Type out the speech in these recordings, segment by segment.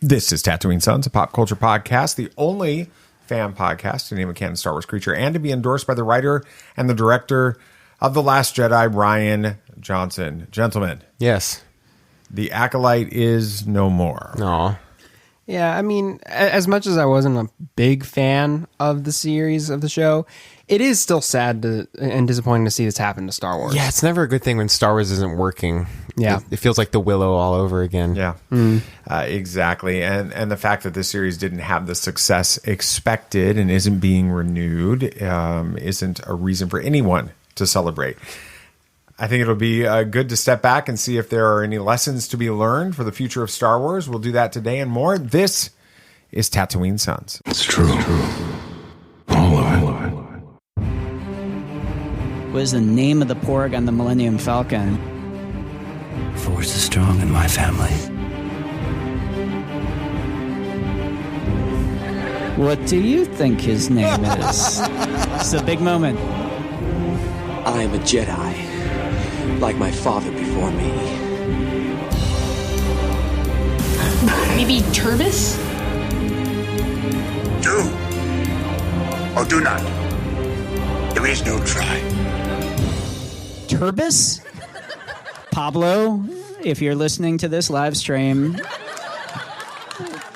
This is Tatooine Sons, a pop culture podcast, the only fan podcast to name a canon Star Wars creature and to be endorsed by the writer and the director of The Last Jedi, Rian Johnson. Gentlemen. Yes. The Acolyte is no more. No. Yeah, I mean, as much as I wasn't a big fan of the series of the show, it is still sad and disappointing to see this happen to Star Wars. Yeah, it's never a good thing when Star Wars isn't working. Yeah. It feels like the Willow all over again. Yeah, exactly. And the fact that this series didn't have the success expected and isn't being renewed isn't a reason for anyone to celebrate. I think it'll be good to step back and see if there are any lessons to be learned for the future of Star Wars. We'll do that today and more. This is Tatooine Sons. It's true. All of it. What is the name of the Porg on the Millennium Falcon? Force is strong in my family. What do you think his name is? It's a big moment. I am a Jedi, like my father before me. Maybe Turbis? Do or do not. There is no try. Turbis? Pablo, if you're listening to this live stream,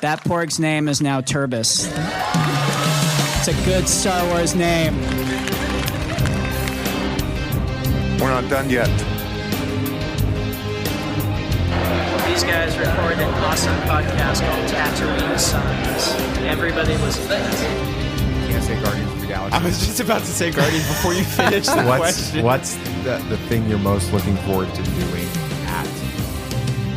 that Porg's name is now Turbis. It's a good Star Wars name. We're not done yet. These guys recorded an awesome podcast called Tatooine Sons. Everybody was lit. Can't say Guardians of the Galaxy. I was just about to say Guardians before you finish the question. What's the thing you're most looking forward to doing at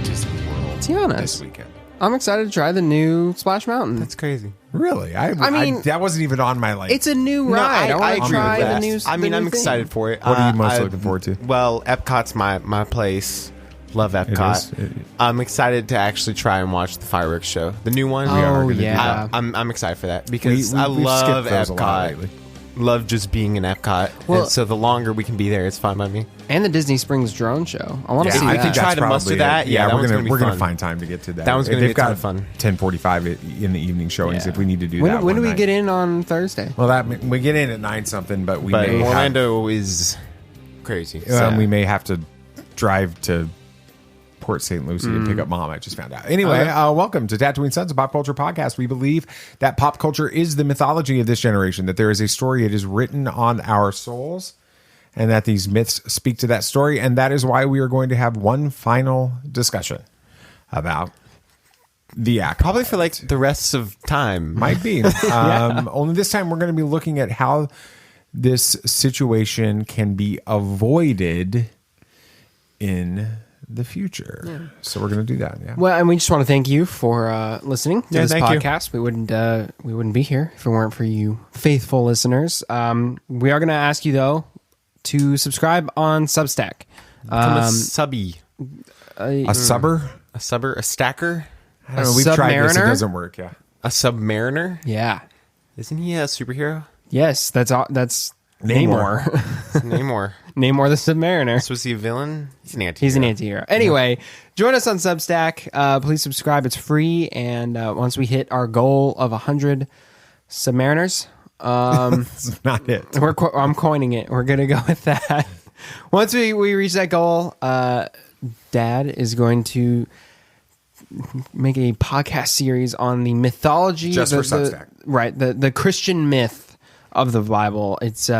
Disney World To be honest, this weekend? I'm excited to try the new Splash Mountain. That's crazy. Really? I mean, that wasn't even on my It's a new ride. I want to try the new. I mean, I'm excited for it. What are you most looking forward to? Well, Epcot's my place. Love Epcot. I'm excited to actually try and watch the fireworks show, the new one. Oh yeah, I'm excited for that because I we've love skipped those a lot Epcot. lately. Love just being in Epcot. Well- And so the longer we can be there, it's fine by me. and the Disney Springs drone show. I want to see I that. think try to muster that. Yeah, that we're one's gonna gonna be fun. find time to get to that. That one's gonna They've be a ton got of fun. 10:45 in the evening showings. Yeah. If we need to do that, When do we night. get in on Thursday? Well, we get in at 9 something, but we But may Orlando is crazy. have, we may have to drive to Port St. Lucie to pick up Mom. I just found out. Anyway, welcome to Tatooine Sons, a pop culture podcast. We believe that pop culture is the mythology of this generation, that there is a story, it is written on our souls, and that these myths speak to that story. And that is why we are going to have one final discussion about the act. Probably for like the rest of time. Might be. Only this time we're going to be looking at how this situation can be avoided in the future. Yeah. So we're going to do that. Yeah. Well, and we just want to thank you for listening to this thank you. podcast. We wouldn't be here if it weren't for you faithful listeners. We are going to ask you though to subscribe on Substack. Become a subby. A subber? A subber? A stacker? I don't know. We've tried this. It Submariner? doesn't work. Yeah. A submariner? Yeah. Isn't he a superhero? Yes, that's Namor. Namor. Namor the Submariner. So was he a villain? He's an anti-hero. He's an anti-hero. Anyway, join us on Substack. Please subscribe. It's free. And once we hit our goal of 100 Submariners, That's not it. I'm coining it. We're going to go with that. Once we reach that goal, Dad is going to make a podcast series on the mythology. Just for Substack. Right. The Christian myth of the Bible. It's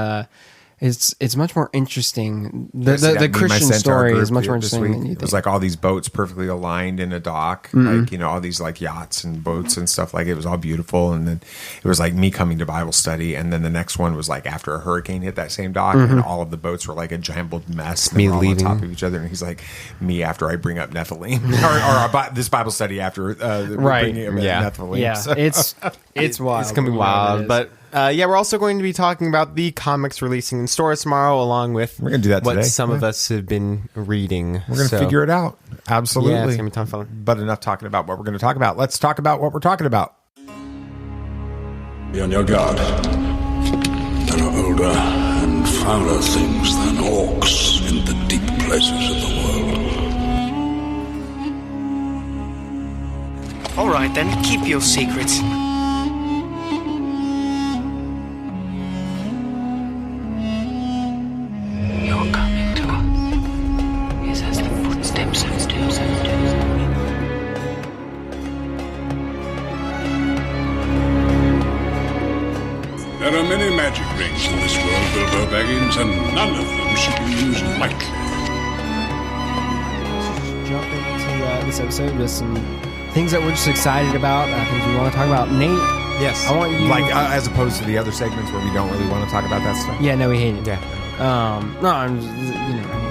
much more interesting. The Christian story is much more interesting than you think. It was like all these boats perfectly aligned in a dock, like all these like yachts and boats and stuff. Like it was all beautiful, and then it was like me coming to Bible study, and then the next one was like after a hurricane hit that same dock, and all of the boats were like a jumbled mess. And Me they were all leaving. on top of each other, and he's like me after I bring up Nephilim, or this Bible study after bringing up Nephilim. Yeah, So- it's wild. It's going to be wild. But we're also going to be talking about the comics releasing in stores tomorrow, along with We're gonna do that what today. some of us have been reading. we're gonna figure it out. Absolutely, Yeah, it's going to be a ton of fun. But enough talking about what we're going to talk about. Let's talk about what we're talking about. Be on your guard. There are older and fouler things than orcs in the deep places of the world. All right, then. Keep your secrets. Your coming to us is as the footsteps of doom. There are many magic rings in this world, Bilbo Baggins, and none of them should be used lightly. Jump into this episode with some things that we're just excited about, things we want to talk about. Nate, Yes. I want you... Like, as opposed to the other segments where we don't really want to talk about that stuff. Yeah, no, we hate it. Yeah. No, I'm just,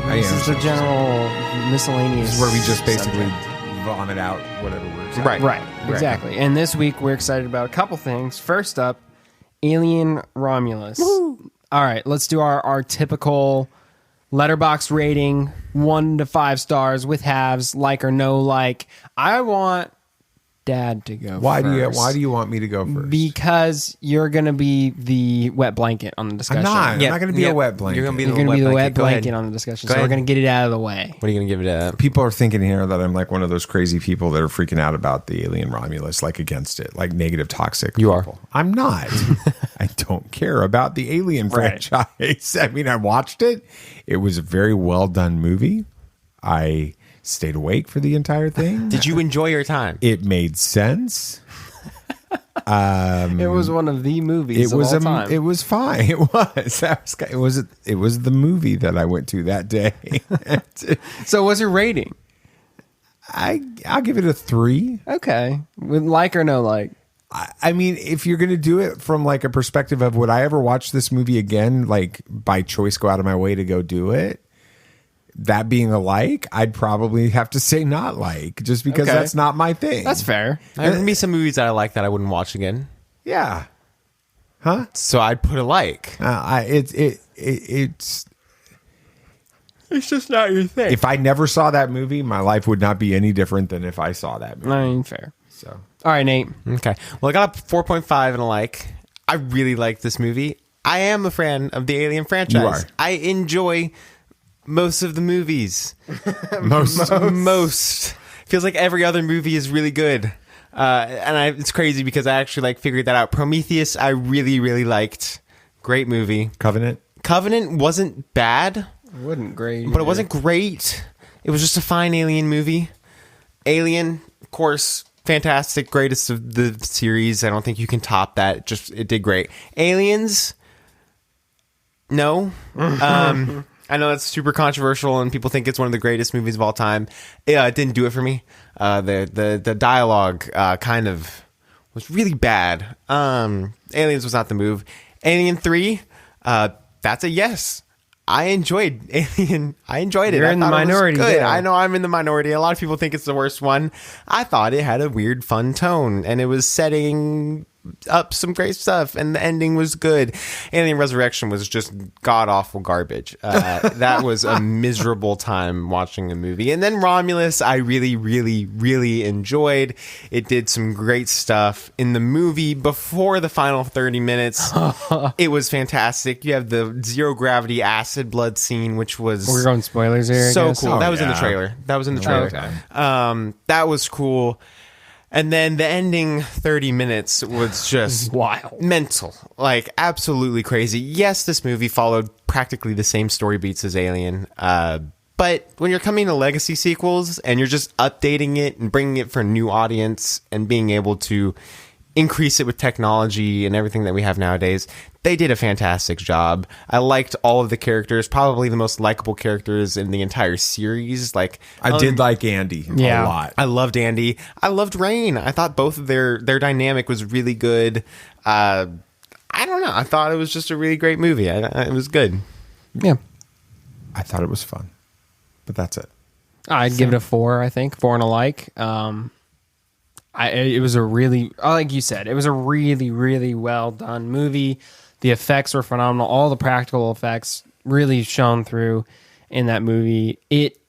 this is the general miscellaneous. This is where we just basically subject. vomit out whatever we're excited. Right, exactly. And this week we're excited about a couple things. First up, Alien Romulus. Woo! All right, let's do our typical letterbox rating, 1 to 5 stars with halves, like or no like. I want Dad to go Why first. do you want me to go first? Because you're going to be the wet blanket on the discussion. I'm not going to be a wet blanket. You're going to be the wet Go blanket ahead. on the discussion. Go So we're ahead. going to get it out of the way. What are you going to give it a... People are thinking here that I'm like one of those crazy people that are freaking out about the Alien Romulus, like against it, like negative toxic. You people. I'm not. I don't care about the Alien franchise. I mean, I watched it. It was a very well done movie. I stayed awake for the entire thing. Did you enjoy your time? It made sense. It was one of the movies of all time. It was fine. It was. It was the movie that I went to that day. So what's your rating? I'll give it a 3. Okay. With like or no like? I mean, if you're going to do it from like a perspective of would I ever watch this movie again, like by choice, go out of my way to go do it, that being a like, I'd probably have to say not like, just because that's not my thing. That's fair. There can be some movies that I like that I wouldn't watch again. Yeah. Huh? So I'd put a like. It's just not your thing. if I never saw that movie, my life would not be any different than if I saw that movie. I mean, fair. So, All right, Nate. Okay. Well, I got a 4.5 and a like. I really like this movie. I am a fan of the Alien franchise. You are. I enjoy most of the movies. Most. Feels like every other movie is really good. It's crazy because I actually like figured that out. Prometheus, I really, really liked. Great movie. Covenant wasn't bad. It wasn't great. But it wasn't great. It was just a fine Alien movie. Alien, of course, fantastic, greatest of the series. I don't think you can top that. It did great. Aliens, no. I know that's super controversial and people think it's one of the greatest movies of all time. It didn't do it for me. The dialogue kind of was really bad. Aliens was not the move. Alien 3, that's a yes. I enjoyed Alien. I enjoyed it. You're in the minority. Good. Yeah. I know I'm in the minority. A lot of people think it's the worst one. I thought it had a weird, fun tone, and it was setting up some great stuff, and the ending was good. Alien Resurrection was just god awful garbage. That was a miserable time watching a movie. And then Romulus, I really, really, really enjoyed. It did some great stuff in the movie before the final 30 minutes. It was fantastic. You have the zero gravity acid blood scene, which was We're going spoilers here. I so guess. cool. That was in the trailer. That was cool. And then the ending 30 minutes was just wild, mental, like absolutely crazy. Yes, this movie followed practically the same story beats as Alien. But when you're coming to legacy sequels and you're just updating it and bringing it for a new audience and being able to increase it with technology and everything that we have nowadays, they did a fantastic job. I liked all of the characters, probably the most likable characters in the entire series. Like I did like Andy a lot. I loved Andy. I loved Rain. I thought both of their dynamic was really good. I don't know. I thought it was just a really great movie. It was good. Yeah. I thought it was fun. But that's it. I'd give it a 4, I think. 4 and a like. It was a really, like you said, it was a really, really well done movie. The effects were phenomenal. All the practical effects really shone through in that movie. It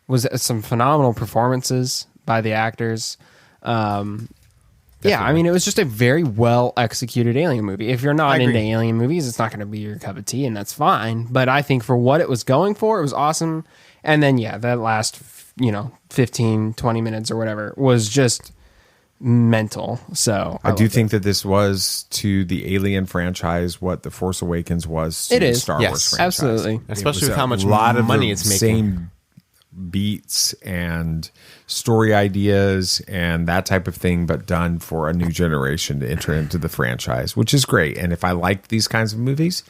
was some phenomenal performances by the actors. Yeah, I mean, it was just a very well executed Alien movie. If you're not into Alien movies, it's not going to be your cup of tea, and that's fine. But I think for what it was going for, it was awesome. And then, yeah, that last, 15, 20 minutes or whatever was just mental. So I do think that this was to the Alien franchise what The Force Awakens was to the Star Wars franchise. Absolutely. Especially with how much money it's making. Same beats and story ideas and that type of thing, but done for a new generation to enter into the franchise, which is great. And if I liked these kinds of movies,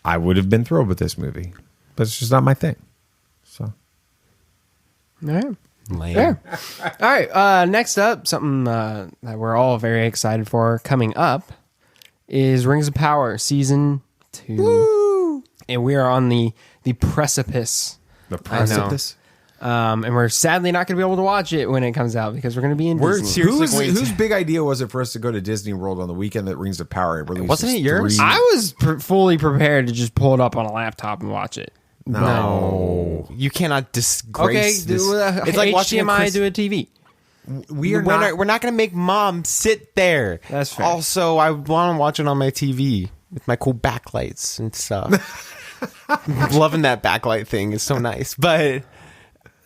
I would have been thrilled with this movie. But it's just not my thing. So, all right. Lame. Yeah. All right. Next up, something that we're all very excited for coming up is Rings of Power Season 2. Woo! And we are on the precipice. The precipice? And we're sadly not going to be able to watch it when it comes out because we're going to be in Disney. Whose big idea was it for us to go to Disney World on the weekend that Rings of Power releases? Wasn't it yours? I was fully prepared to just pull it up on a laptop and watch it. No. You cannot disgrace this. It's like watching HDMI to a TV. We're not going to make mom sit there. That's fair. Also, I want to watch it on my TV with my cool backlights and stuff. Loving that backlight thing is so nice. But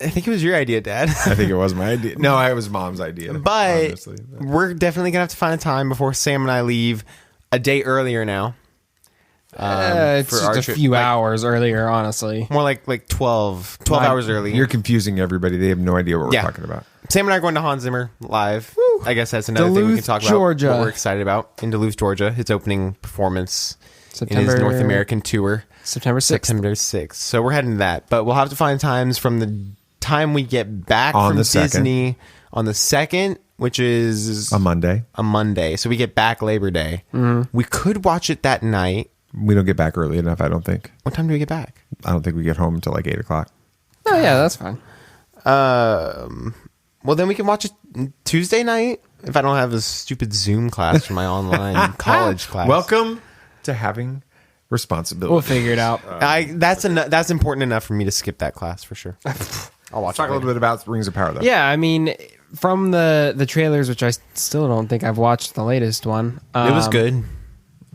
I think it was your idea, Dad. I think it was my idea. No, it was Mom's idea. But honestly. We're definitely going to have to find a time before Sam and I leave a day earlier now. It's just a few hours earlier, honestly. More like 12 hours early. You're confusing everybody. They have no idea what we're talking about. Sam and I are going to Hans Zimmer live. Woo. I guess that's another thing we can talk Georgia. about. What we're excited about in Duluth, Georgia. His opening performance in his North American tour. September 6th. So we're heading to that. But we'll have to find times from the time we get back on from the Disney on the 2nd, which is a Monday. So we get back Labor Day. Mm-hmm. We could watch it that night. We don't get back early enough, I don't think. What time do we get back? I don't think we get home until like 8 o'clock. Oh, yeah, that's fine. Well, then we can watch it Tuesday night if I don't have a stupid Zoom class for my online college class. Welcome to having responsibility. We'll figure it out. That's important enough for me to skip that class for sure. I'll watch. Talk a little bit about Rings of Power, though. Yeah, I mean, from the trailers, which I still don't think I've watched the latest one. It was good.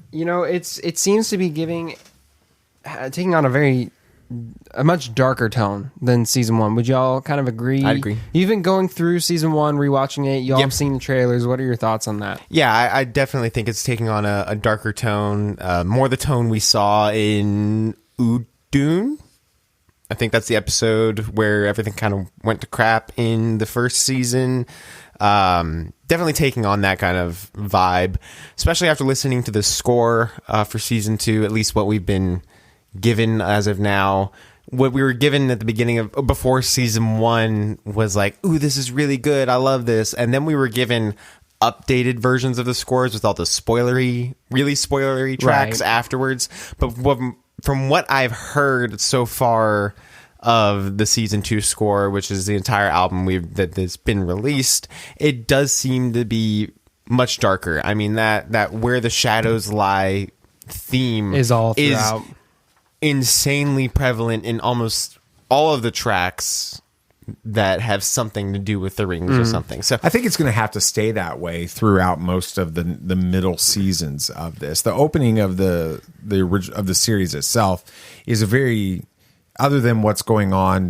You know, it seems to be taking on a much darker tone than season 1. Would y'all kind of agree? I'd agree. You've been going through season 1, rewatching it. Y'all have seen the trailers. What are your thoughts on that? Yeah, I definitely think it's taking on a darker tone, more the tone we saw in Udun. I think that's the episode where everything kind of went to crap in the first season. Definitely taking on that kind of vibe, especially after listening to the score for season 2, at least what we've been given as of now. What we were given at the beginning before season 1 was like, ooh, this is really good. I love this. And then we were given updated versions of the scores with all the really spoilery tracks afterwards. But from what I've heard so far of the season 2 score, which is the entire album that's been released, it does seem to be much darker. I mean, that Where the Shadows Lie theme is all throughout. Insanely prevalent in almost all of the tracks that have something to do with the rings or something. So I think it's going to have to stay that way throughout most of the middle seasons of this. The opening of the series itself is a very, other than what's going on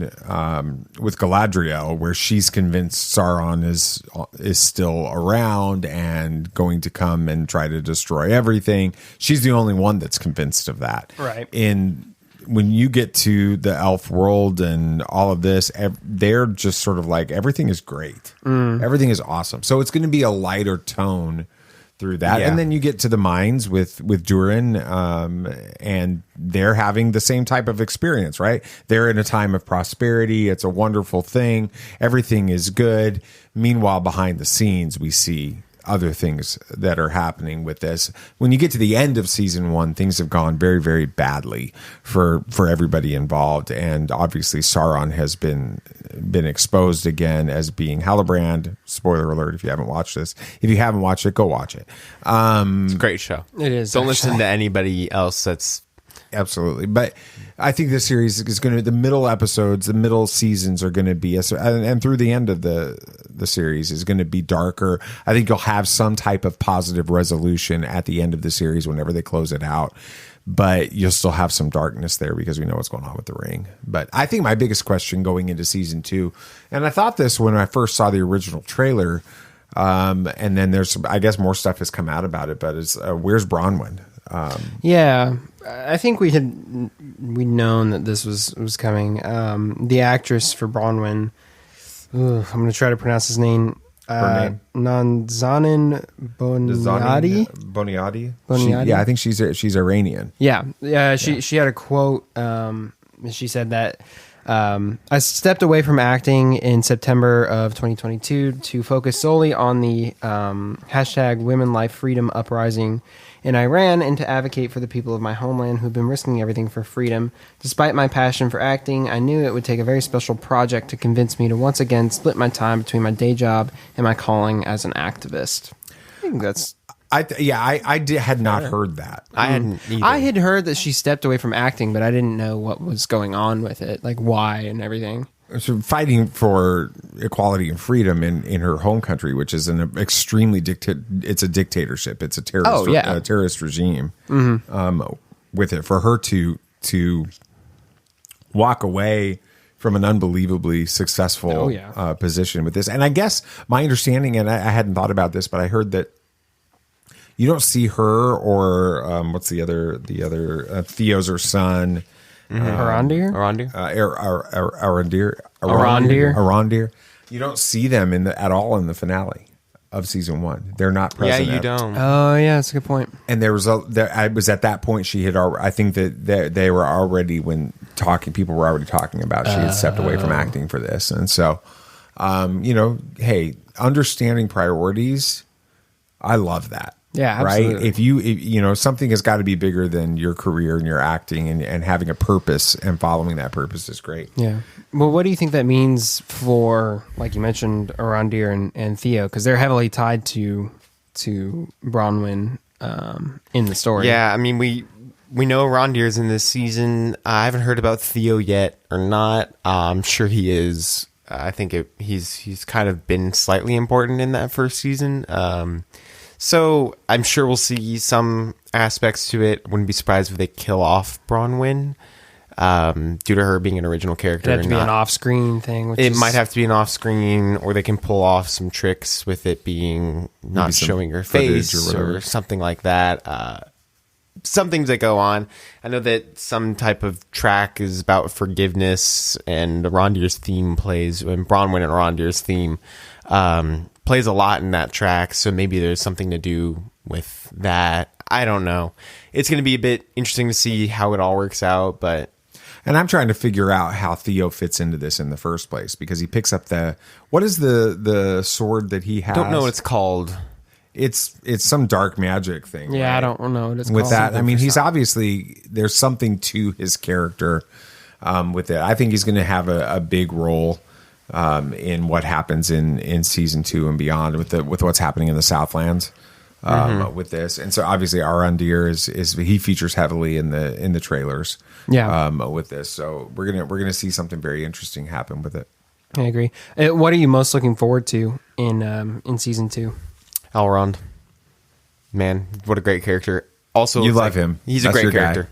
with Galadriel, where she's convinced Sauron is still around and going to come and try to destroy everything. She's the only one that's convinced of that. Right. When you get to the elf world and all of this, they're just sort of like, everything is great. Everything is awesome. So it's going to be a lighter tone through that. Yeah. And then you get to the mines with Durin, and they're having the same type of experience, right? They're in a time of prosperity. It's a wonderful thing. Everything is good. Meanwhile, behind the scenes, we see other things that are happening with this. When you get to the end of season 1, things have gone very, very badly for everybody involved. And obviously Sauron has been exposed again as being Halbrand. Spoiler alert if you haven't watched this. If you haven't watched it, go watch it. It's a great show. It is. Don't listen to anybody else that's... Absolutely. But I think this series is going to, the middle episodes, the middle seasons are going to be, and through the end of the series is going to be darker. I think you'll have some type of positive resolution at the end of the series whenever they close it out. But you'll still have some darkness there because we know what's going on with the ring. But I think my biggest question going into season 2, and I thought this when I first saw the original trailer, And then there's, I guess, more stuff has come out about it. But it's where's Bronwyn? Yeah, I think we'd known that this was coming. The actress for Bronwyn, I'm going to try to pronounce his name. Nanzanin Boniadi. I think she's Iranian. Yeah. She had a quote. She said that I stepped away from acting in September of 2022 to focus solely on the hashtag Women Life Freedom uprising in Iran and to advocate for the people of my homeland who've been risking everything for freedom. Despite my passion for acting, I knew it would take a very special project to convince me to once again split my time between my day job and my calling as an activist. I think that's... I had not heard that. I hadn't either. I had heard that she stepped away from acting, but I didn't know what was going on with it, like why and everything. So fighting for equality and freedom in her home country, which is an extremely it's a dictatorship. It's a terrorist, terrorist regime. With it, for her to walk away from an unbelievably successful position with this, and I guess my understanding, and I hadn't thought about this, but I heard that you don't see her or what's the other Theo's her son. Arondir. You don't see them at all in the finale of season 1. They're not present. Yeah, you don't. Oh, yeah, that's a good point. And I was at that point. She had. I think that they were already people were already talking about. She had stepped away from acting for this, and so, hey, understanding priorities. I love that. Yeah, absolutely. Right. If you something has got to be bigger than your career and your acting, and having a purpose and following that purpose is great. Yeah. Well, what do you think that means for, like you mentioned, Arondir and Theo, because they're heavily tied to Bronwyn in the story. Yeah, I mean we know Arondir's in this season. I haven't heard about Theo yet or not. I'm sure he is. I think he's kind of been slightly important in that first season. So I'm sure we'll see some aspects to it. Wouldn't be surprised if they kill off Bronwyn due to her being an original character. It'd have to be an off-screen thing. It might have to be an off-screen, or they can pull off some tricks with it being not showing her face or something like that. Some things that go on. I know that some type of track is about forgiveness, and Arondir's theme plays, and Bronwyn and Arondir's theme plays a lot in that track, so maybe there's something to do with that. I don't know. It's going to be a bit interesting to see how it all works out, but... And I'm trying to figure out how Theo fits into this in the first place, because he picks up what is the sword that he has? Don't know what it's called. It's some dark magic thing. Yeah, right? I don't know what it's with called. that. I mean, he's obviously, there's something to his character with it. I think he's going to have a big role in what happens in season 2 and beyond with what's happening in the Southlands with this. And so obviously Arondir is he features heavily in the trailers with this. So we're gonna see something very interesting happen with it. I agree. What are you most looking forward to in season 2? Elrond. Man, what a great character. Also, you love him. He's a great character.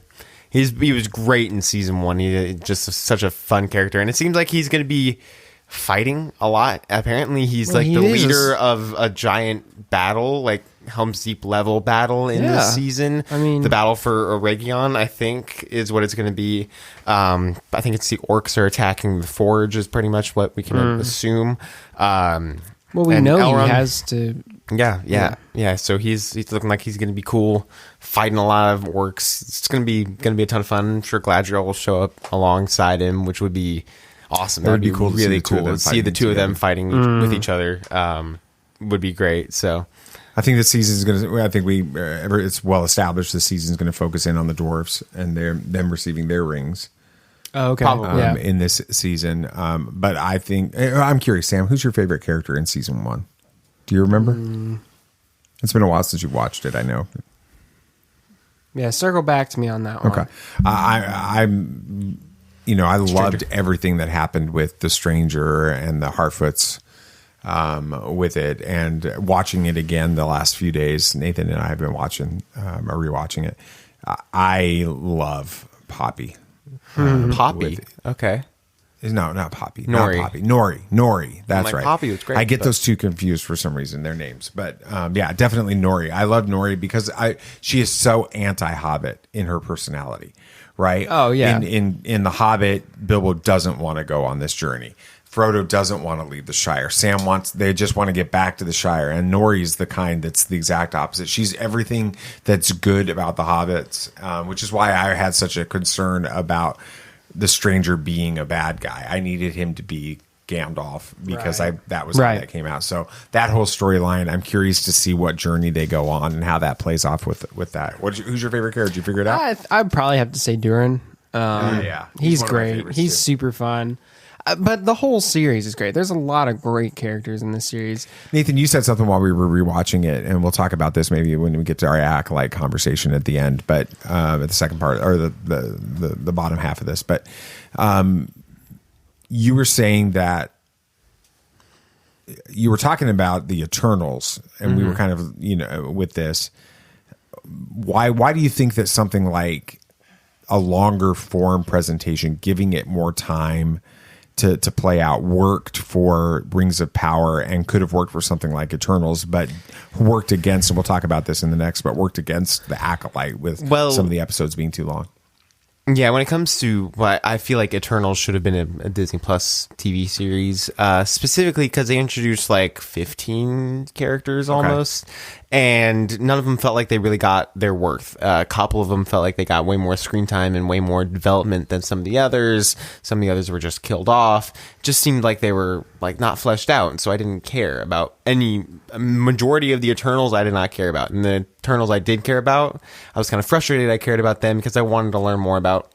He was great in season 1. He just such a fun character, and it seems like he's going to be fighting a lot. Apparently, he's the leader of a giant battle, like Helm's Deep level battle in this season. I mean, the battle for Eregion, I think, is what it's going to be. I think it's the orcs are attacking the Forge is pretty much what we can assume. Well, we know Elrond, he has to. Yeah. So he's looking like he's going to be cool, fighting a lot of orcs. It's going to be a ton of fun. I'm sure Galadriel will show up alongside him, which would be awesome. That would be cool. Really cool to see the two of them fighting with each other. Would be great. So I think the season is going to. I think it's well established. The season is going to focus in on the dwarves and them receiving their rings. Oh, okay. In this season, but I think I'm curious, Sam. Who's your favorite character in season 1? Do you remember? It's been a while since you watched it. I know. Yeah, circle back to me on that one. Okay, I'm. I loved everything that happened with the Stranger and the Harfoots with it, and watching it again the last few days. Nathan and I have been rewatching it. I love Poppy. Poppy. Okay. No, not Poppy. Nori. Not Poppy. Nori. That's right. Poppy was great. I get those two confused for some reason, their names. But yeah, definitely Nori. I love Nori because she is so anti-Hobbit in her personality, right? Oh, yeah. In The Hobbit, Bilbo doesn't want to go on this journey. Frodo doesn't want to leave the Shire. They just want to get back to the Shire. And Nori's the kind that's the exact opposite. She's everything that's good about the Hobbits, which is why I had such a concern about the stranger being a bad guy. I needed him to be Gandalf because that was how that came out. So that whole storyline, I'm curious to see what journey they go on and how that plays off with that. Who's your favorite character? Did you figure it out? I'd probably have to say Durin. Yeah. He's great. He's super fun. But the whole series is great. There's a lot of great characters in this series. Nathan, you said something while we were rewatching it, and we'll talk about this maybe when we get to our Acolyte conversation at the end, but at the second part or the bottom half of this. But you were saying that you were talking about the Eternals, and we were kind of with this. Why do you think that something like a longer form presentation, giving it more time to play out, worked for Rings of Power and could have worked for something like Eternals, but worked against, and we'll talk about this in the next, but worked against the Acolyte with some of the episodes being too long? Yeah, when it comes to what I feel like Eternals should have been a Disney Plus TV series, specifically because they introduced like 15 characters almost, and none of them felt like they really got their worth. A couple of them felt like they got way more screen time and way more development than some of the others. Some of the others were just killed off. Just seemed like they were like not fleshed out, and so I didn't care about any majority of the Eternals. I did not care about, and the Eternals I did care about, I was kind of frustrated I cared about them because I wanted to learn more about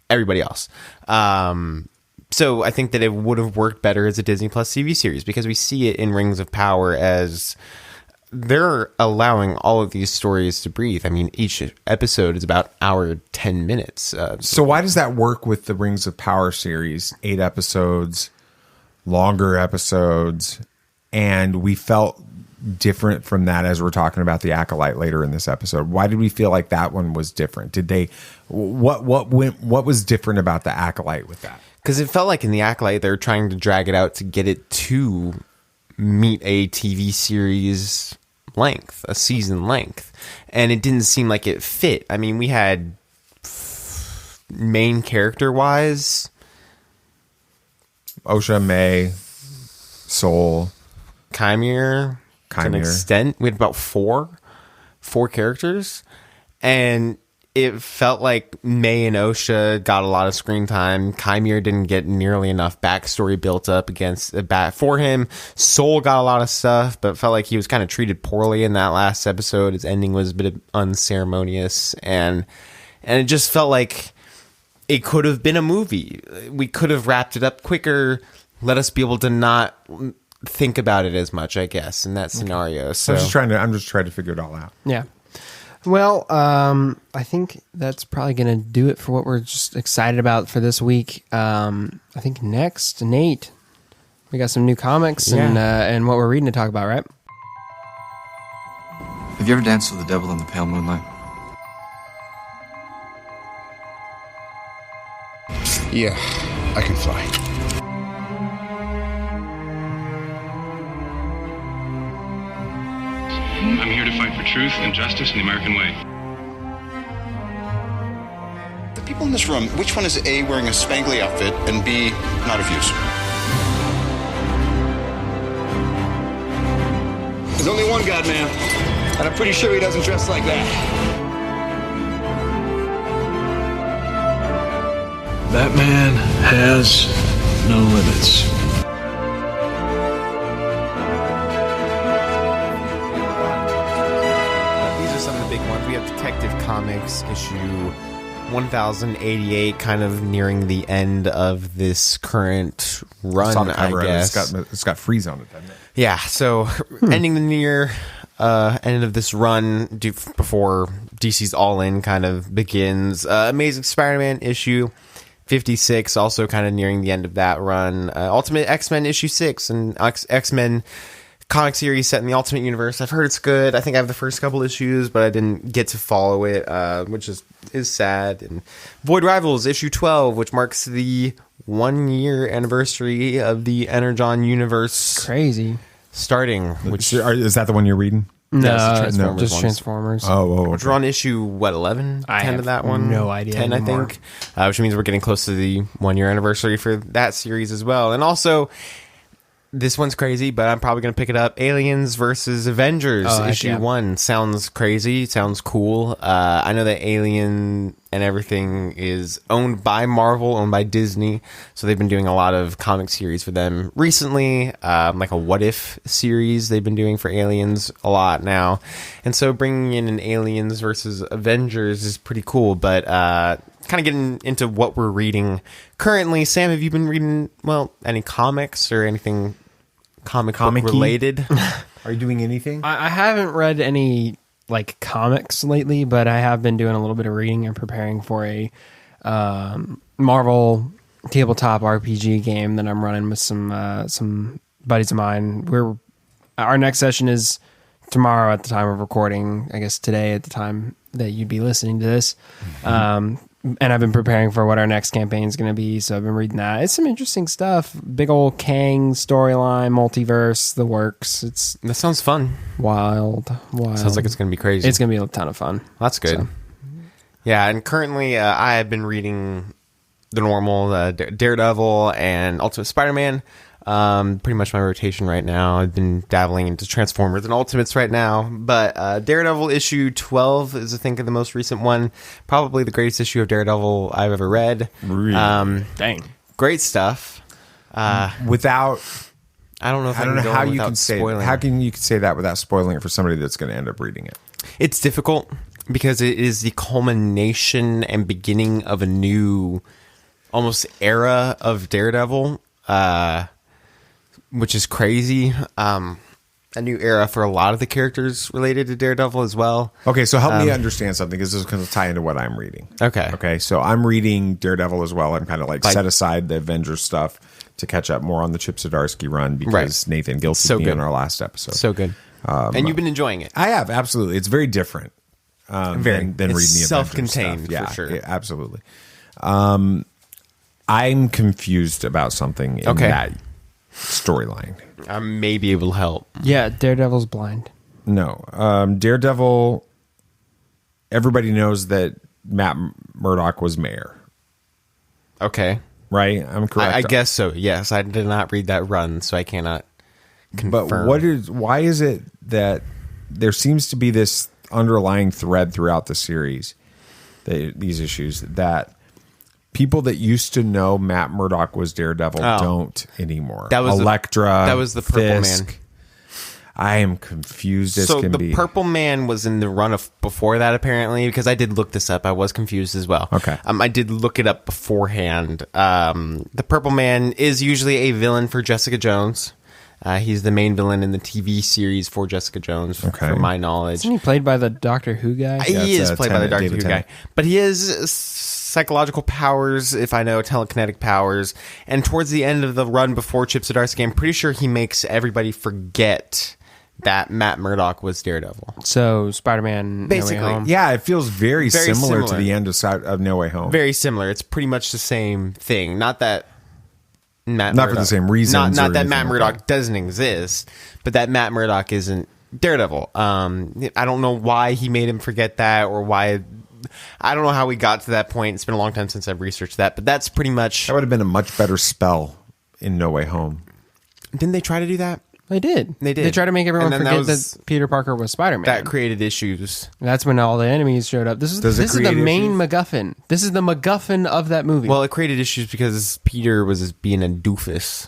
everybody else. So I think that it would have worked better as a Disney Plus TV series because we see it in Rings of Power as they're allowing all of these stories to breathe. I mean, each episode is about hour 10 minutes. So why does that work with the Rings of Power series? 8 episodes, longer episodes, and we felt different from that as we're talking about the Acolyte later in this episode. Why did we feel like that one was different? Did they what was different about the Acolyte with that? Because it felt like in the Acolyte they're trying to drag it out to get it to meet a TV series length, a season length, and it didn't seem like it fit. I mean, we had main character wise Osha, May, Soul, Chimere. To an extent, we had about four characters, and it felt like May and Osha got a lot of screen time. Chimere didn't get nearly enough backstory built up for him. Soul got a lot of stuff, but felt like he was kind of treated poorly in that last episode. His ending was a bit unceremonious, and it just felt like it could have been a movie. We could have wrapped it up quicker, let us be able to not think about it as much, I guess, in that scenario. So I'm just trying to figure it all out. Yeah. Well, I think that's probably going to do it for what we're just excited about for this week. I think next, Nate, we got some new comics and what we're reading to talk about, right? Have you ever danced with the devil in the pale moonlight? Yeah, I can fly. I'm here to fight for truth and justice in the American way. The people in this room, which one is A, wearing a spangly outfit, and B, not of use? There's only one God, man. And I'm pretty sure he doesn't dress like that. That man has no limits. Detective Comics issue 1088, kind of nearing the end of this current run, I guess. It's got Freeze on it, doesn't it? Yeah, so ending the near end of this run before DC's All In kind of begins. Amazing Spider-Man issue 56, also kind of nearing the end of that run. Ultimate X-Men issue 6 and X-Men comic series set in the Ultimate Universe. I've heard it's good. I think I have the first couple issues, but I didn't get to follow it, which is sad. And Void Rivals issue 12, which marks the 1-year anniversary of the Energon universe. Crazy. Starting. Which Is that the one you're reading? No, just Transformers. Oh, We're on issue, 11? 10 of that one? No idea 10, anymore. I think. Which means we're getting close to the 1-year anniversary for that series as well. And also, this one's crazy, but I'm probably going to pick it up. Aliens versus Avengers, issue 1. Sounds crazy. Sounds cool. I know that Alien and everything is owned by Marvel, owned by Disney. So they've been doing a lot of comic series for them recently, like a What If series they've been doing for Aliens a lot now. And so bringing in an Aliens versus Avengers is pretty cool, but kind of getting into what we're reading currently. Sam, have you been reading, any comics or anything comic book related? Are you doing anything? I haven't read any comics lately, but I have been doing a little bit of reading and preparing for a Marvel tabletop RPG game that I'm running with some buddies of mine. Our next session is tomorrow at the time of recording. I guess today at the time that you'd be listening to this. And I've been preparing for what our next campaign is going to be, so I've been reading that. It's some interesting stuff. Big old Kang storyline, multiverse, the works. That sounds fun. Wild. Sounds like it's going to be crazy. It's going to be a ton of fun. That's good. So. Yeah, and currently I have been reading the normal Daredevil and Ultimate Spider-Man. Pretty much my rotation right now. I've been dabbling into Transformers and Ultimates right now, but Daredevil issue 12 is I think the most recent one, probably the greatest issue of Daredevil I've ever read. Really? Dang, great stuff. Without, I don't know if I don't know how you can say spoiling. how can you say that without spoiling it for somebody that's going to end up reading it. It's difficult because it is the culmination and beginning of a new, almost era of Daredevil. Which is crazy. A new era for a lot of the characters related to Daredevil as well. Okay, so help me understand something, because this is going to tie into what I'm reading. Okay, so I'm reading Daredevil as well. I'm kind of set aside the Avengers stuff to catch up more on the Chip Zdarsky run, because Nathan Gilsey being on our last episode. So good. And you've been enjoying it. I have, absolutely. It's very different than reading the Avengers self-contained, stuff. for sure. Yeah, absolutely. I'm confused about something in that storyline. I may be able to help. Yeah, Daredevil's blind. No. Daredevil, everybody knows that Matt Murdock was mayor. Okay. Right? I'm correct. I guess so, yes. I did not read that run, so I cannot confirm. But why is it that there seems to be this underlying thread throughout the series, these issues, that people that used to know Matt Murdock was Daredevil don't anymore. That was Elektra. That was the Purple Fisk. Man. I am confused as can be. So the Purple Man was in the run of before that, apparently, because I did look this up. I was confused as well. Okay. I did look it up beforehand. The Purple Man is usually a villain for Jessica Jones. He's the main villain in the TV series for Jessica Jones, from my knowledge. Isn't he played by the Doctor Who guy? He is played by the Doctor Who guy. But he has psychological powers, if I know, telekinetic powers. And towards the end of the run before Chip Zdarsky, I'm pretty sure he makes everybody forget that Matt Murdock was Daredevil. So Spider-Man, basically, No Way Home. Yeah, it feels very similar to the end of No Way Home. Very similar. It's pretty much the same thing. Not that Matt not Murdock, for the same reasons. Not that Matt Murdock doesn't exist, but that Matt Murdock isn't Daredevil. I don't know why he made him forget that, or why. I don't know how we got to that point. It's been a long time since I've researched that, but that's pretty much. That would have been a much better spell in No Way Home. Didn't they try to do that? They did. They did. They tried to make everyone forget that Peter Parker was Spider-Man. That created issues. That's when all the enemies showed up. This is the main MacGuffin. This is the MacGuffin of that movie. Well, it created issues because Peter was being a doofus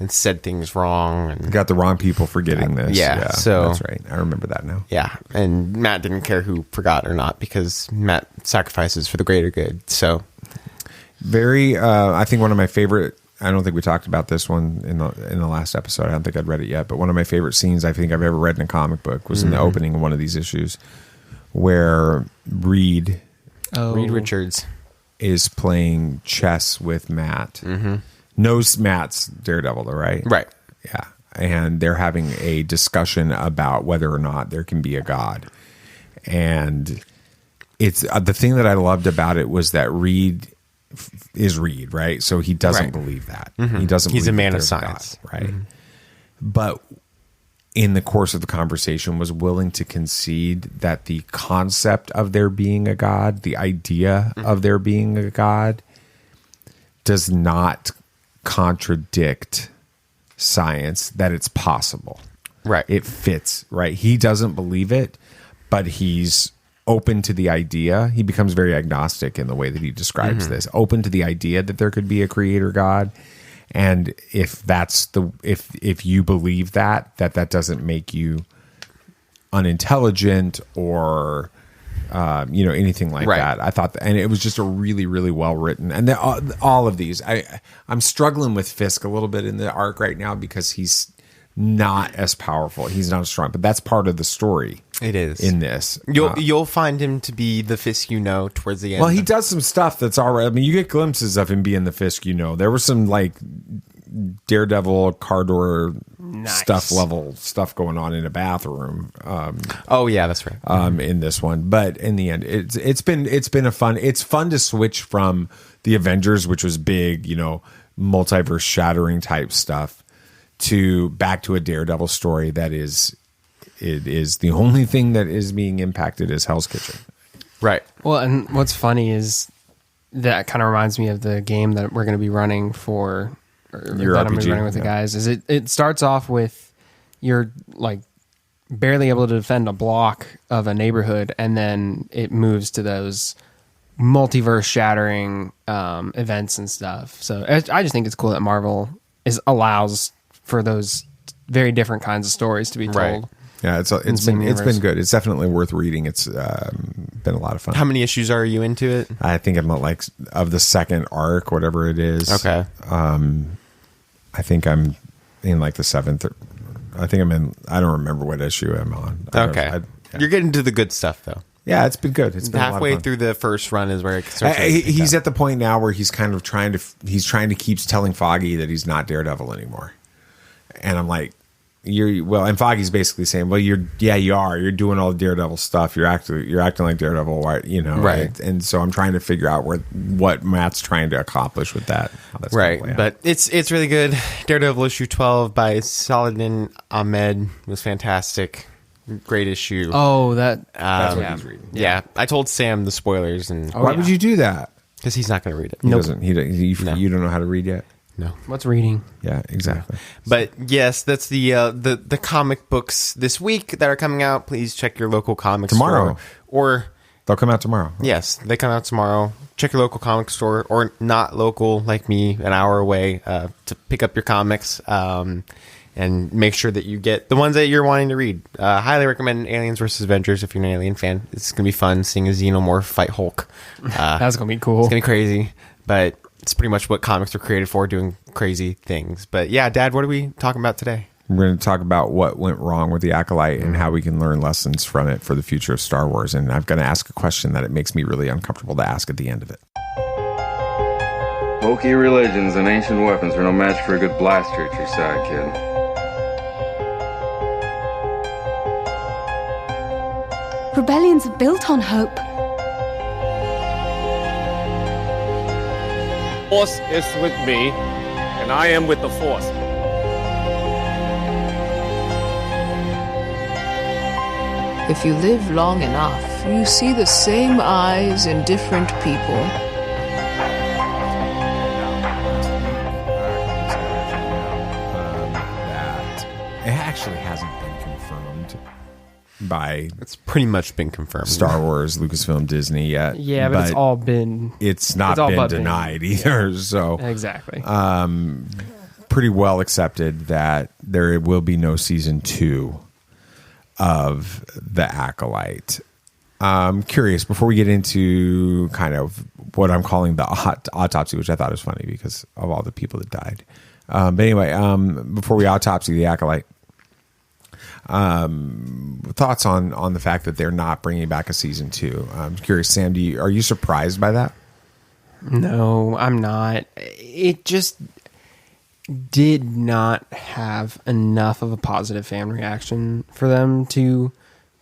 and said things wrong. And got the wrong people forgetting this. Yeah, so that's right. I remember that now. Yeah, and Matt didn't care who forgot or not, because Matt sacrifices for the greater good. So, I think one of my favorite. I don't think we talked about this one in the last episode. I don't think I'd read it yet, but one of my favorite scenes I think I've ever read in a comic book was in the opening of one of these issues, where Reed Richards is playing chess with Matt. Knows Matt's Daredevil, though, right? Right. Yeah. and they're having a discussion about whether or not there can be a God. And it's the thing that I loved about it was that Reed is Reed, right? So he doesn't believe that. He doesn't. He's believe a man that of there's science, God, right? But in the course of the conversation, was willing to concede that the concept of there being a God, the idea of there being a God, does not contradict science. That it's possible, right? It fits, right? He doesn't believe it, but he's open to the idea. He becomes very agnostic in the way that he describes this, open to the idea that there could be a creator God. And if that's if you believe that doesn't make you unintelligent or anything like that. I thought and it was just a really, really well written. And all of these, I'm struggling with Fisk a little bit in the arc right now because he's not as powerful. He's not as strong, but that's part of the story. It is in this. You'll find him to be the Fisk towards the end. Well, he does some stuff that's all right. I mean, you get glimpses of him being the Fisk. There was some like Daredevil car door stuff going on in a bathroom. Oh yeah, that's right. In this one, but in the end, it's been fun to switch from the Avengers, which was big, multiverse shattering type stuff, to back to a Daredevil story that is the only thing that is being impacted is Hell's Kitchen. Right. Well, and what's funny is that kind of reminds me of the game that we're going to be running for, your that I'm RPG, going to be running with the guys. Is it starts off with you're like barely able to defend a block of a neighborhood, and then it moves to those multiverse shattering events and stuff. So I just think it's cool that Marvel allows for those very different kinds of stories to be told. Right. Yeah, it's been good. It's definitely worth reading. It's been a lot of fun. How many issues are you into it? I think I'm like of the second arc, whatever it is. Okay. I think I'm in like the seventh. I think I'm in. I don't remember what issue I'm on. Okay. You're getting to the good stuff though. Yeah, it's been good. It's been halfway through the first run is where it starts. He's at the point now where he's kind of trying to keep telling Foggy that he's not Daredevil anymore, and I'm like, and Foggy's basically saying, well, you are. You're doing all the Daredevil stuff. You're acting like Daredevil, right? And so I'm trying to figure out what Matt's trying to accomplish with that. Right, but it's really good. Daredevil issue 12 by Saladin Ahmed was fantastic. Great issue. Oh, that's what he's reading. Yeah, I told Sam the spoilers, and why would you do that? Because he's not going to read it. He doesn't. You don't know how to read yet. No. What's reading? Yeah, exactly. But yes, that's the comic books this week that are coming out. Please check your local comic tomorrow, or they'll come out tomorrow. Yes, they come out tomorrow. Check your local comic store, or not local like me, an hour away, to pick up your comics. And make sure that you get the ones that you're wanting to read. Highly recommend Aliens vs. Avengers if you're an Alien fan. It's going to be fun seeing a Xenomorph fight Hulk. That's going to be cool. It's going to be crazy, but it's pretty much what comics were created for, doing crazy things. But yeah, Dad, what are we talking about today? We're going to talk about what went wrong with the Acolyte and how we can learn lessons from it for the future of Star Wars. And I'm going to ask a question that it makes me really uncomfortable to ask at the end of it. Hokey religions and ancient weapons are no match for a good blaster at your side, kid. Rebellions are built on hope. Force is with me, and I am with the Force. If you live long enough, you see the same eyes in different people. It actually hasn't been confirmed by. It's pretty much been confirmed. Star Wars, Lucasfilm, Disney yet. Yeah, but it's all been. It's not been denied either. So exactly. Pretty well accepted that there will be no season 2 of The Acolyte. I'm curious, before we get into kind of what I'm calling the autopsy, which I thought was funny because of all the people that died. But anyway, before we autopsy The Acolyte, thoughts on the fact that they're not bringing back a season 2. I'm curious, Sam, are you surprised by that? No, I'm not. It just did not have enough of a positive fan reaction for them to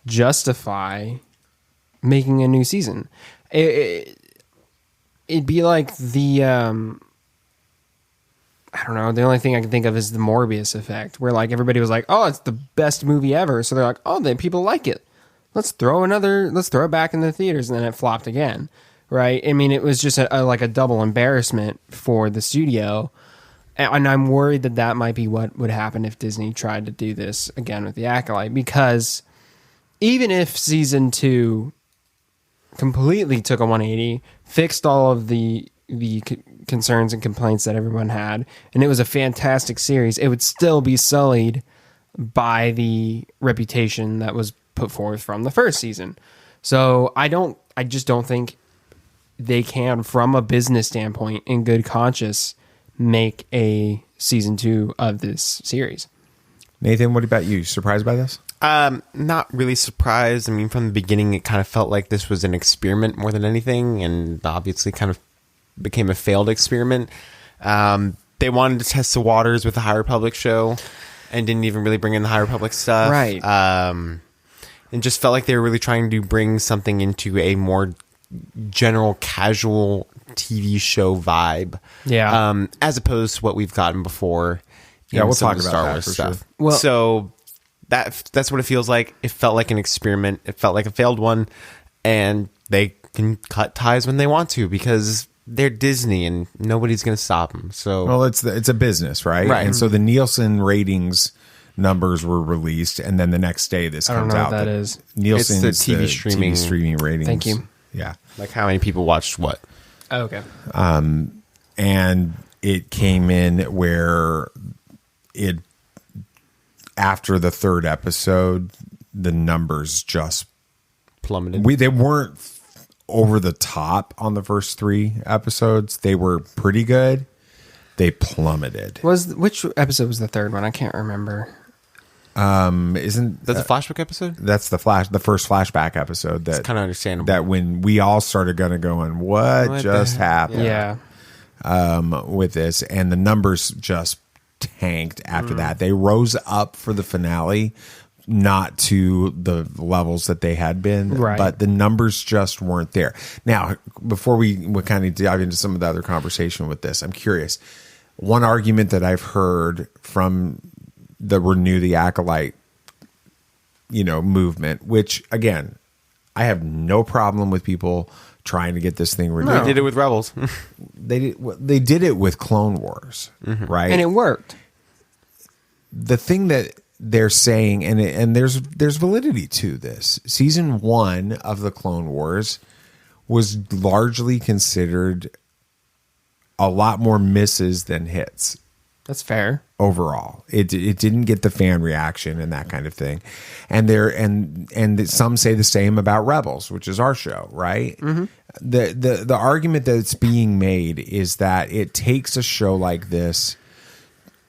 justify making a new season. It'd be like the I don't know, the only thing I can think of is the Morbius effect, where like everybody was like, oh, it's the best movie ever, so they're like, oh, then people like it, let's throw it back in the theaters, and then it flopped again, right? I mean, it was just like a double embarrassment for the studio, and I'm worried that might be what would happen if Disney tried to do this again with the Acolyte, because even if season 2 completely took a 180, fixed all of the concerns and complaints that everyone had, and it was a fantastic series, it would still be sullied by the reputation that was put forth from the first season. So I just don't think they can, from a business standpoint, in good conscience, make a season 2 of this series. Nathan, what about you? Surprised by this? Not really surprised. I mean, from the beginning, it kind of felt like this was an experiment more than anything, and obviously kind of became a failed experiment. They wanted to test the waters with the High Republic show and didn't even really bring in the High Republic stuff. Right. And just felt like they were really trying to bring something into a more general casual TV show vibe. Yeah. As opposed to what we've gotten before. Yeah, we'll talk about Star that Wars for stuff. Sure. Well, so that's what it feels like. It felt like an experiment. It felt like a failed one, and they can cut ties when they want to because they're Disney and nobody's going to stop them. So, well, it's a business, right? Right. And so the Nielsen ratings numbers were released, and then the next day this comes out. What that is. Nielsen's it's the TV streaming ratings. Thank you. Yeah, like how many people watched what? Oh, okay. And it came in where it, after the third episode, the numbers just plummeted. They weren't over the top on the first 3 episodes. They were pretty good. They plummeted. Which episode was the third one? I can't remember. Isn't that the flashback episode? That's the first flashback episode. That's kind of understandable. That when we all started going, what just happened? Yeah. With this, and the numbers just tanked after that. They rose up for the finale, not to the levels that they had been, right, but the numbers just weren't there. Now, before we kind of dive into some of the other conversation with this, I'm curious. One argument that I've heard from the Renew the Acolyte, movement, which again, I have no problem with people trying to get this thing renewed. They did it with Rebels. They did it with Clone Wars, right? And it worked. The thing that they're saying, and there's validity to this. Season 1 of the Clone Wars was largely considered a lot more misses than hits. That's fair. Overall, it didn't get the fan reaction and that kind of thing, and some say the same about Rebels, which is our show, right? Mm-hmm. The argument that's being made is that it takes a show like this,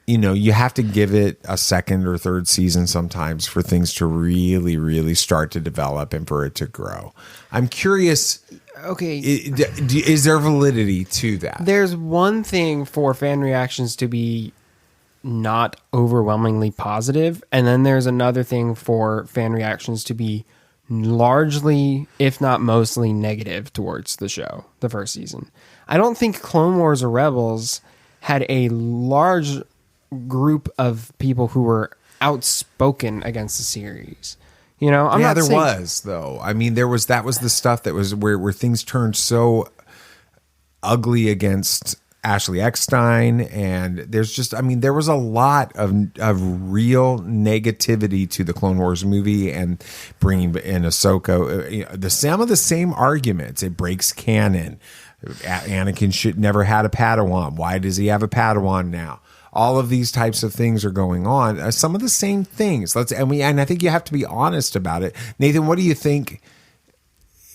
you have to give it a second or third season sometimes for things to really, really start to develop and for it to grow. I'm curious. Okay, is there validity to that? There's one thing for fan reactions to be not overwhelmingly positive, and then there's another thing for fan reactions to be largely, if not mostly, negative towards the show, the first season. I don't think Clone Wars or Rebels had a large group of people who were outspoken against the series. There was, though. I mean, that was the stuff that was where things turned so ugly against Ashley Eckstein, and there was a lot of real negativity to the Clone Wars movie and bringing in Ahsoka. Some of the same arguments. It breaks canon. Anakin should never had a Padawan. Why does he have a Padawan now? All of these types of things are going on. Some of the same things. And I think you have to be honest about it. Nathan, what do you think?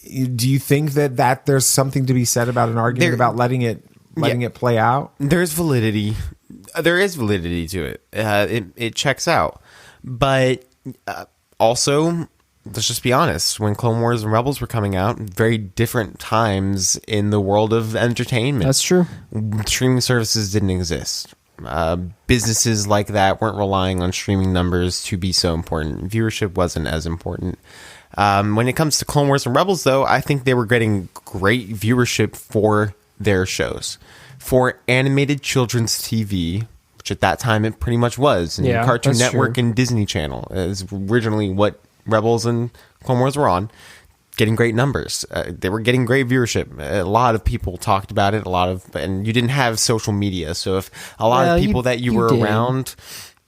Do you think that there's something to be said about an argument about letting it play out? There's validity. There is validity to it. It checks out. But also, let's just be honest. When Clone Wars and Rebels were coming out, very different times in the world of entertainment. That's true. Streaming services didn't exist. Businesses like that weren't relying on streaming numbers to be so important. Viewership wasn't as important. When it comes to Clone Wars and Rebels, though, I think they were getting great viewership for their shows. For animated children's TV, which at that time it pretty much was, and Cartoon Network and Disney Channel is originally what Rebels and Clone Wars were on, getting great numbers. They were getting great viewership. A lot of people talked about it, and you didn't have social media, so if a lot of people that you were around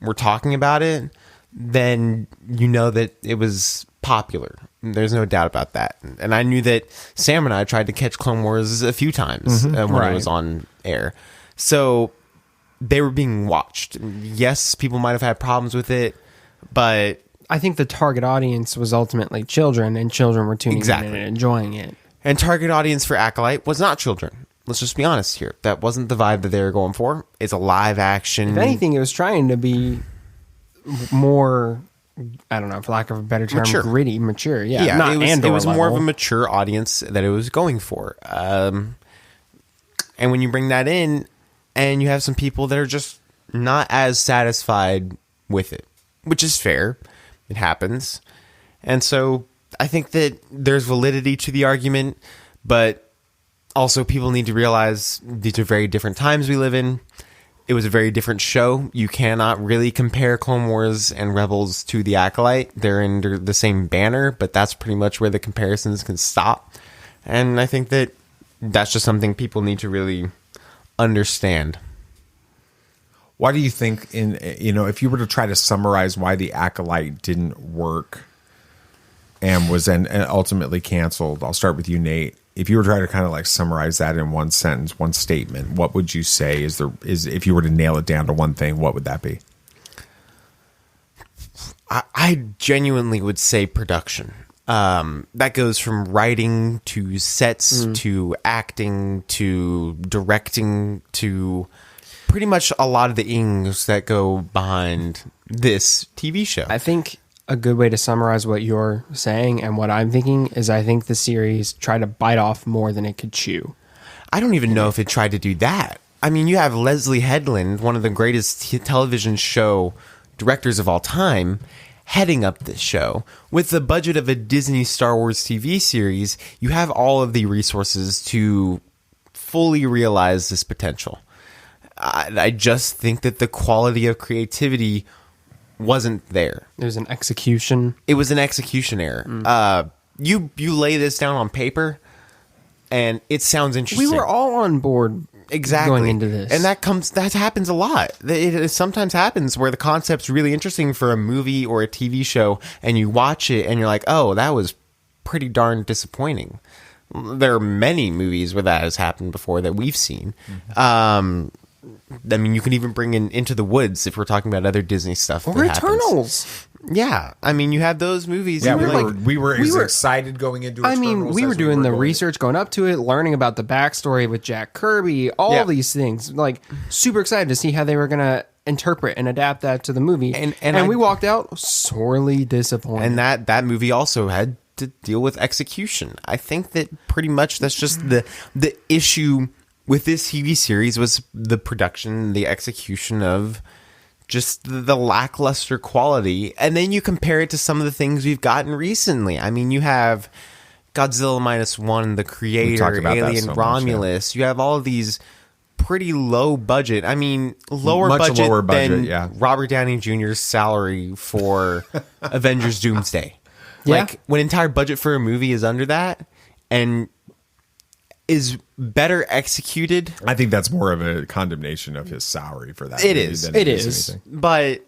were talking about it, then you know that it was popular. There's no doubt about that. And I knew that Sam and I tried to catch Clone Wars a few times when it was on air. So they were being watched. Yes, people might have had problems with it, but I think the target audience was ultimately children, and children were tuning in and enjoying it. And target audience for Acolyte was not children. Let's just be honest here. That wasn't the vibe that they were going for. It's a live action. If anything, it was trying to be more, I don't know, for lack of a better term, gritty, mature. Yeah, it was more of a mature audience that it was going for. And when you bring that in, and you have some people that are just not as satisfied with it, which is fair. It happens. And so I think that there's validity to the argument, but also people need to realize these are very different times we live in. It was a very different show. You cannot really compare Clone Wars and Rebels to The Acolyte. They're under the same banner, but that's pretty much where the comparisons can stop. And I think that that's just something people need to really understand. Why do you think, if you were to try to summarize why The Acolyte didn't work and was then ultimately canceled, I'll start with you, Nate. If you were trying to kind of like summarize that in one sentence, one statement, what would you say is if you were to nail it down to one thing, what would that be? I genuinely would say production. That goes from writing to sets to acting to directing to pretty much a lot of the ings that go behind this TV show. I think a good way to summarize what you're saying and what I'm thinking is I think the series tried to bite off more than it could chew. I don't even know if it tried to do that. I mean, you have Leslie Headland, one of the greatest television show directors of all time, heading up this show. With the budget of a Disney Star Wars TV series, you have all of the resources to fully realize this potential. I just think that the quality of creativity wasn't there. There's an execution. It was an execution error. You lay this down on paper, and it sounds interesting. We were all on board going into this. And that happens a lot. It sometimes happens where the concept's really interesting for a movie or a TV show, and you watch it, and you're like, oh, that was pretty darn disappointing. There are many movies where that has happened before that we've seen. I mean, you can even bring in Into the Woods if we're talking about other Disney stuff. Or Eternals. Yeah. I mean, you have those movies. Yeah, we were excited going into Eternals. I mean, we were doing the research going up to it, learning about the backstory with Jack Kirby, all these things. Like, super excited to see how they were going to interpret and adapt that to the movie. And we walked out sorely disappointed. And that movie also had to deal with execution. I think that pretty much that's just the issue with this TV series was the production, the execution of just the lackluster quality. And then you compare it to some of the things we've gotten recently. I mean, you have Godzilla -1, The Creator, Alien, Romulus. You have all of these pretty low budget. I mean, lower budget than Robert Downey Jr.'s salary for Avengers Doomsday. Yeah. Like, when entire budget for a movie is under that and is better executed. I think that's more of a condemnation of his salary for that. It is. But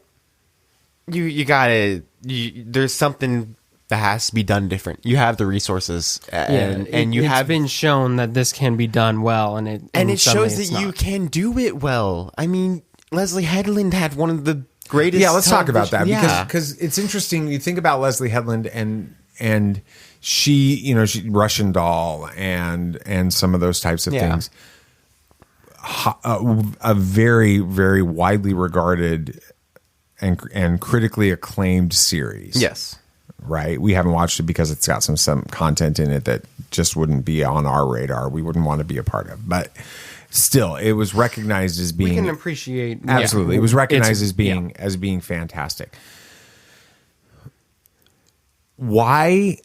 you gotta. There's something that has to be done different. You have the resources, and you have been shown that this can be done well, and it shows that you can do it well. I mean, Leslie Headland had one of the greatest. Yeah, let's talk about that because it's interesting. You think about Leslie Headland and she Russian Doll and some of those types of things. A very, very widely regarded and critically acclaimed series. Yes. Right. We haven't watched it because it's got some content in it that just wouldn't be on our radar. We wouldn't want to be a part of. But still, it was recognized as being. We can appreciate. Absolutely, it was recognized as being fantastic. Why?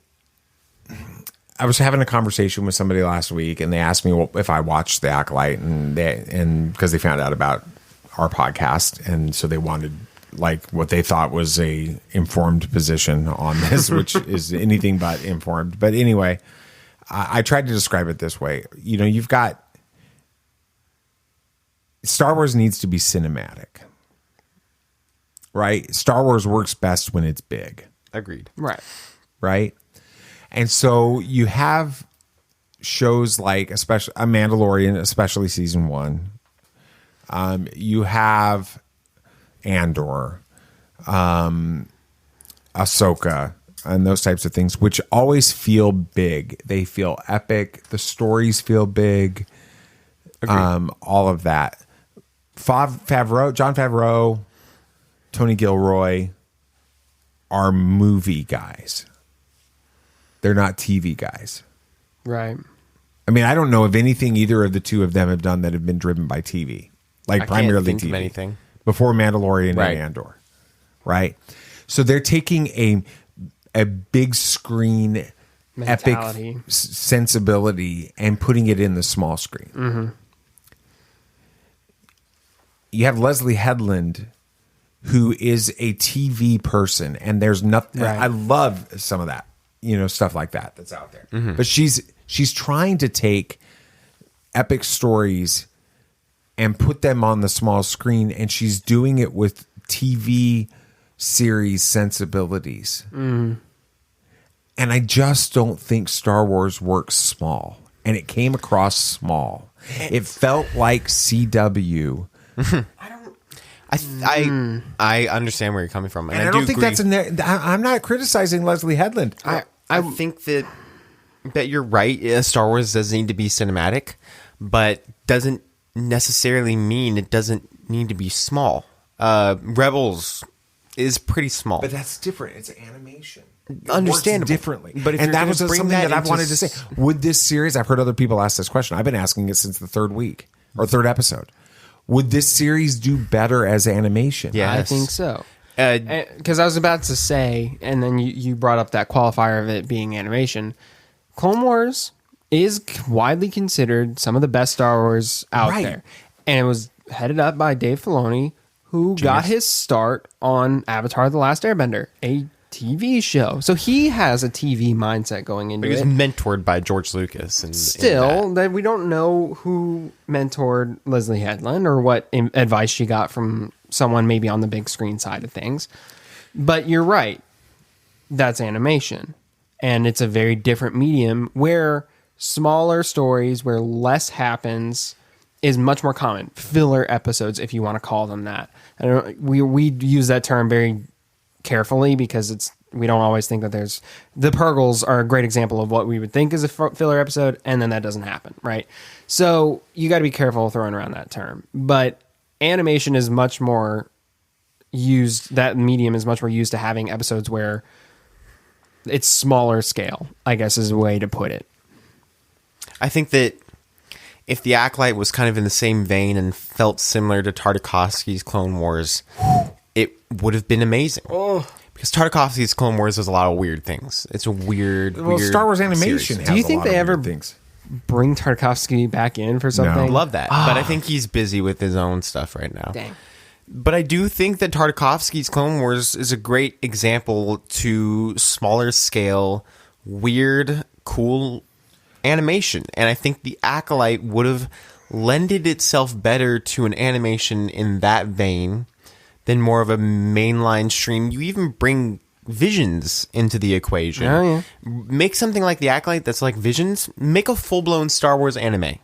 I was having a conversation with somebody last week, and they asked me if I watched The Acolyte, and because they found out about our podcast, and so they wanted like what they thought was a informed position on this, which is anything but informed. But anyway, I tried to describe it this way. You know, you've got Star Wars needs to be cinematic, right? Star Wars works best when it's big. Agreed. Right. And so you have shows like, especially a Mandalorian, especially season 1. You have Andor, Ahsoka, and those types of things, which always feel big. They feel epic. The stories feel big. All of that. John Favreau, Tony Gilroy are movie guys. They're not TV guys. Right. I mean, I don't know of anything either of the two of them have done that have been driven by TV, like I primarily can't think TV. of anything Before Mandalorian and Andor, right? So they're taking a big screen mentality, epic sensibility and putting it in the small screen. Mm-hmm. You have Leslie Headland, who is a TV person, and there's nothing. Right. I love some of that, stuff like that that's out there. Mm-hmm. But she's trying to take epic stories and put them on the small screen, and she's doing it with TV series sensibilities. Mm. And I just don't think Star Wars works small, and it came across small. It felt like CW. I understand where you're coming from, and I don't think agree. I'm not criticizing Leslie Headland. I think that you're right. Star Wars does need to be cinematic, but doesn't necessarily mean it doesn't need to be small. Rebels is pretty small, but that's different. It's animation. Understandable, differently. But if that was something that I've wanted to say. Would this series? I've heard other people ask this question. I've been asking it since the third episode. Would this series do better as animation? Yes. I think so. Because I was about to say, and then you brought up that qualifier of it being animation. Clone Wars is widely considered some of the best Star Wars out there. And it was headed up by Dave Filoni, who got his start on Avatar: The Last Airbender, a TV show. So he has a TV mindset going into it. He was mentored by George Lucas. And still, that we don't know who mentored Leslie Headland or what advice she got from someone maybe on the big screen side of things. But you're right. That's animation. And it's a very different medium where smaller stories, where less happens, is much more common. Filler episodes, if you want to call them that. We use that term very carefully because we don't always think that there's the Purgles are a great example of what we would think is a filler episode, and then that doesn't happen, right? So you got to be careful throwing around that term. But animation is much more used. That medium is much more used to having episodes where it's smaller scale, I guess is a way to put it. I think that if The Acolyte was kind of in the same vein and felt similar to Tartakovsky's Clone Wars, it would have been amazing. Oh. Because Tartakovsky's Clone Wars does a lot of weird things. It's a weird Star Wars animation has Do you think a lot they of ever weird things. Bring Tartakovsky back in for something? I love that. But I think he's busy with his own stuff right now. Dang. But I do think that Tartakovsky's Clone Wars is a great example to smaller scale, weird, cool animation. And I think The Acolyte would have lended itself better to an animation in that vein than more of a mainline stream. You even bring Visions into the equation. Oh, yeah. Make something like The Acolyte that's like Visions. Make a full-blown Star Wars anime.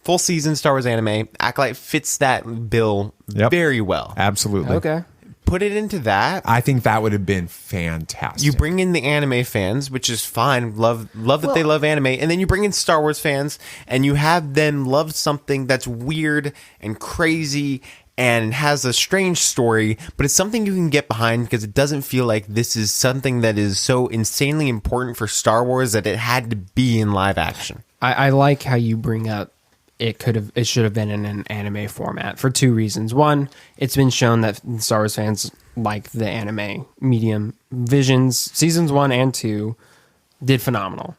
Full season Star Wars anime. Acolyte fits that bill very well. Absolutely. Okay. Put it into that. I think that would have been fantastic. You bring in the anime fans, which is fine. Love that they love anime. And then you bring in Star Wars fans and you have them love something that's weird and crazy and has a strange story, but it's something you can get behind because it doesn't feel like this is something that is so insanely important for Star Wars that it had to be in live action. I like how you bring up it should have been in an anime format for two reasons. One, it's been shown that Star Wars fans like the anime medium. Visions seasons 1 and 2 did phenomenal.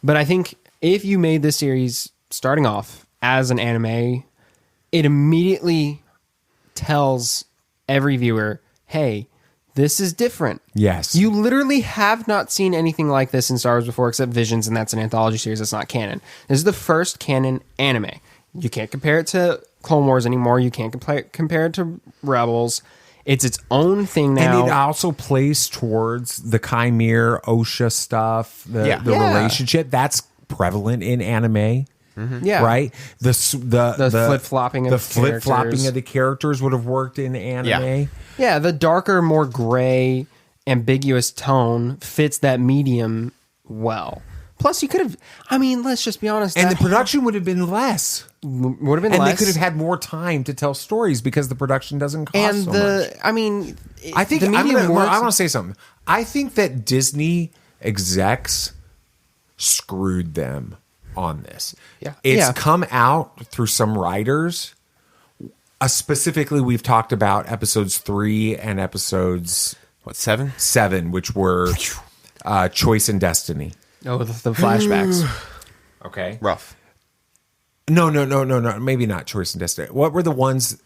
But I think if you made this series starting off as an anime, it immediately tells every viewer, hey, this is different. Yes. You literally have not seen anything like this in Star Wars before except Visions, and that's an anthology series that's not canon. This is the first canon anime. You can't compare it to Clone Wars anymore. You can't compare it to Rebels. It's its own thing now. And it also plays towards the Chimera, OSHA stuff, the relationship. That's prevalent in anime. Mm-hmm. Yeah. Right? The flip-flopping of the characters would have worked in anime. Yeah, the darker, more gray, ambiguous tone fits that medium well. Plus, you could have, let's just be honest. And the production would have been less. Would have been and less. And they could have had more time to tell stories because the production doesn't cost so much. I think I want to say something. I think that Disney execs screwed them on this. Yeah. It's come out through some writers. Specifically, we've talked about episodes 3 and episodes 7? 7, which were Choice and Destiny. Oh, the flashbacks. Okay, rough. No. Maybe not Choice and Destiny. What were the ones?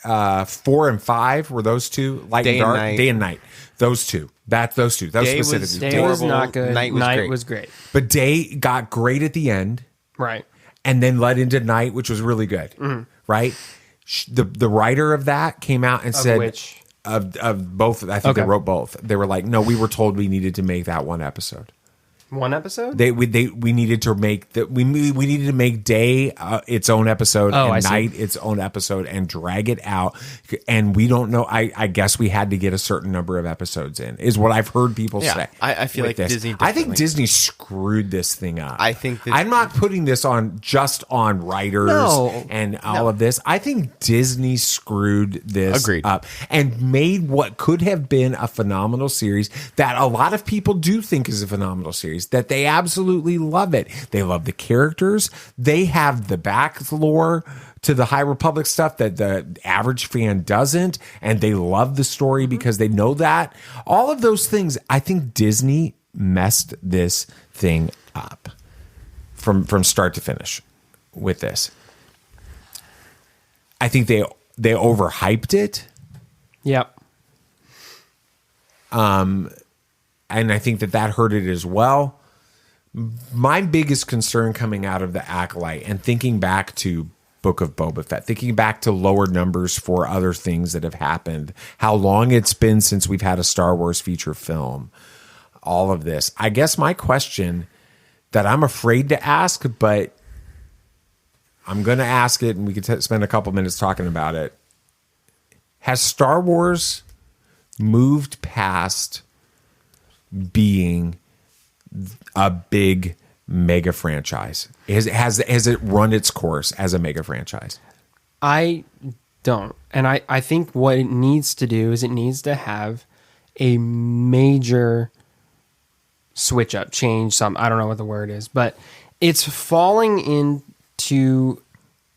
4 and 5 were those two? Light and Dark, Day and Night. Those two. Those two. That was specifically. Day was not good. Night was great. But Day got great at the end, right? And then led into Night, which was really good, right? The writer of that came out and said which? Of both. I think they wrote both. They were like, no, we were told we needed to make that one episode. One episode? We needed to make that we needed to make Day its own episode and Night its own episode and drag it out. And we don't know. I guess we had to get a certain number of episodes in. Is what I've heard people say. I feel like this. Disney. I think Disney screwed this thing up. I think I'm not putting this on just on writers and all of this. I think Disney screwed this up and made what could have been a phenomenal series that a lot of people do think is a phenomenal series. That they absolutely love it. They love the characters. They have the back lore to the High Republic stuff that the average fan doesn't, and they love the story because they know that. All of those things, I think Disney messed this thing up from start to finish with this. I think they overhyped it. Yep. And I think that hurt it as well. My biggest concern coming out of the Acolyte and thinking back to Book of Boba Fett, thinking back to lower numbers for other things that have happened, how long it's been since we've had a Star Wars feature film, all of this. I guess my question that I'm afraid to ask, but I'm going to ask it and we could spend a couple minutes talking about it. Has Star Wars moved past being a big mega franchise? Has it run its course as a mega franchise? I don't. And I think what it needs to do is it needs to have a major switch up, change I don't know what the word is, but it's falling into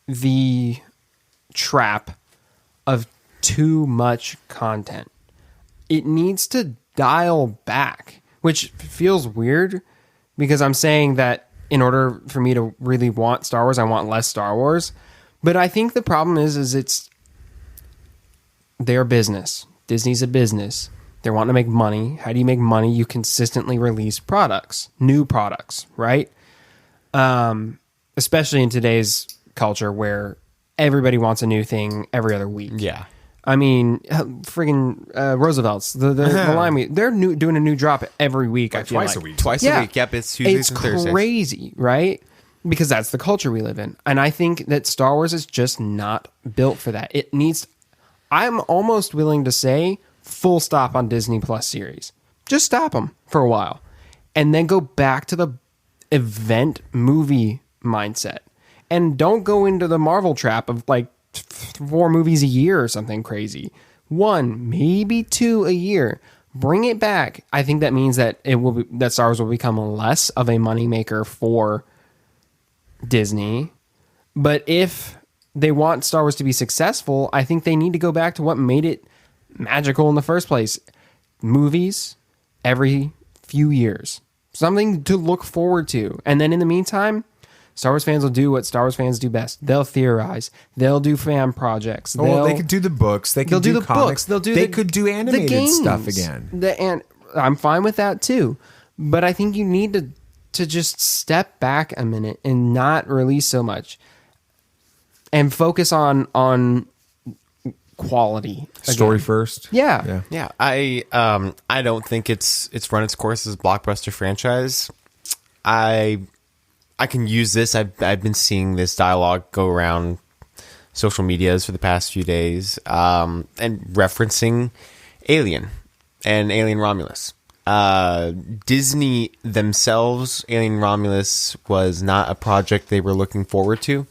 the trap of too much content. It needs to dial back, which feels weird because I'm saying that in order for me to really want Star Wars, I want less Star Wars. But I think the problem is it's their business. Disney's a business. They're wanting to make money. How do you make money? You consistently release products, new products, right? Especially in today's culture where everybody wants a new thing every other week. Yeah. I mean, friggin' Roosevelt's, the lime, they're doing a new drop every week. I feel twice like. a week. Twice a week. Yep, it's Tuesdays and Thursdays. It's crazy, right? Because that's the culture we live in. And I think that Star Wars is just not built for that. It needs, I'm almost willing to say, full stop on Disney Plus series. Just stop them for a while. And then go back to the event movie mindset. And don't go into the Marvel trap of like 4 movies a year or something crazy. 1, maybe 2 a year. Bring it back. I think that means that that Star Wars will become less of a moneymaker for Disney. But if they want Star Wars to be successful, I think they need to go back to what made it magical in the first place. Movies every few years. Something to look forward to. And then in the meantime, Star Wars fans will do what Star Wars fans do best. They'll theorize. They'll do fan projects. Well, they could do the books. They could do the comics. books. They could do animated stuff again. And I'm fine with that too. But I think you need to just step back a minute and not release so much and focus on quality. Story first. Yeah. I don't think it's run its course as a blockbuster franchise. I can use this. I've been seeing this dialogue go around social medias for the past few days, and referencing Alien and Alien Romulus. Disney themselves, Alien Romulus was not a project they were looking forward to.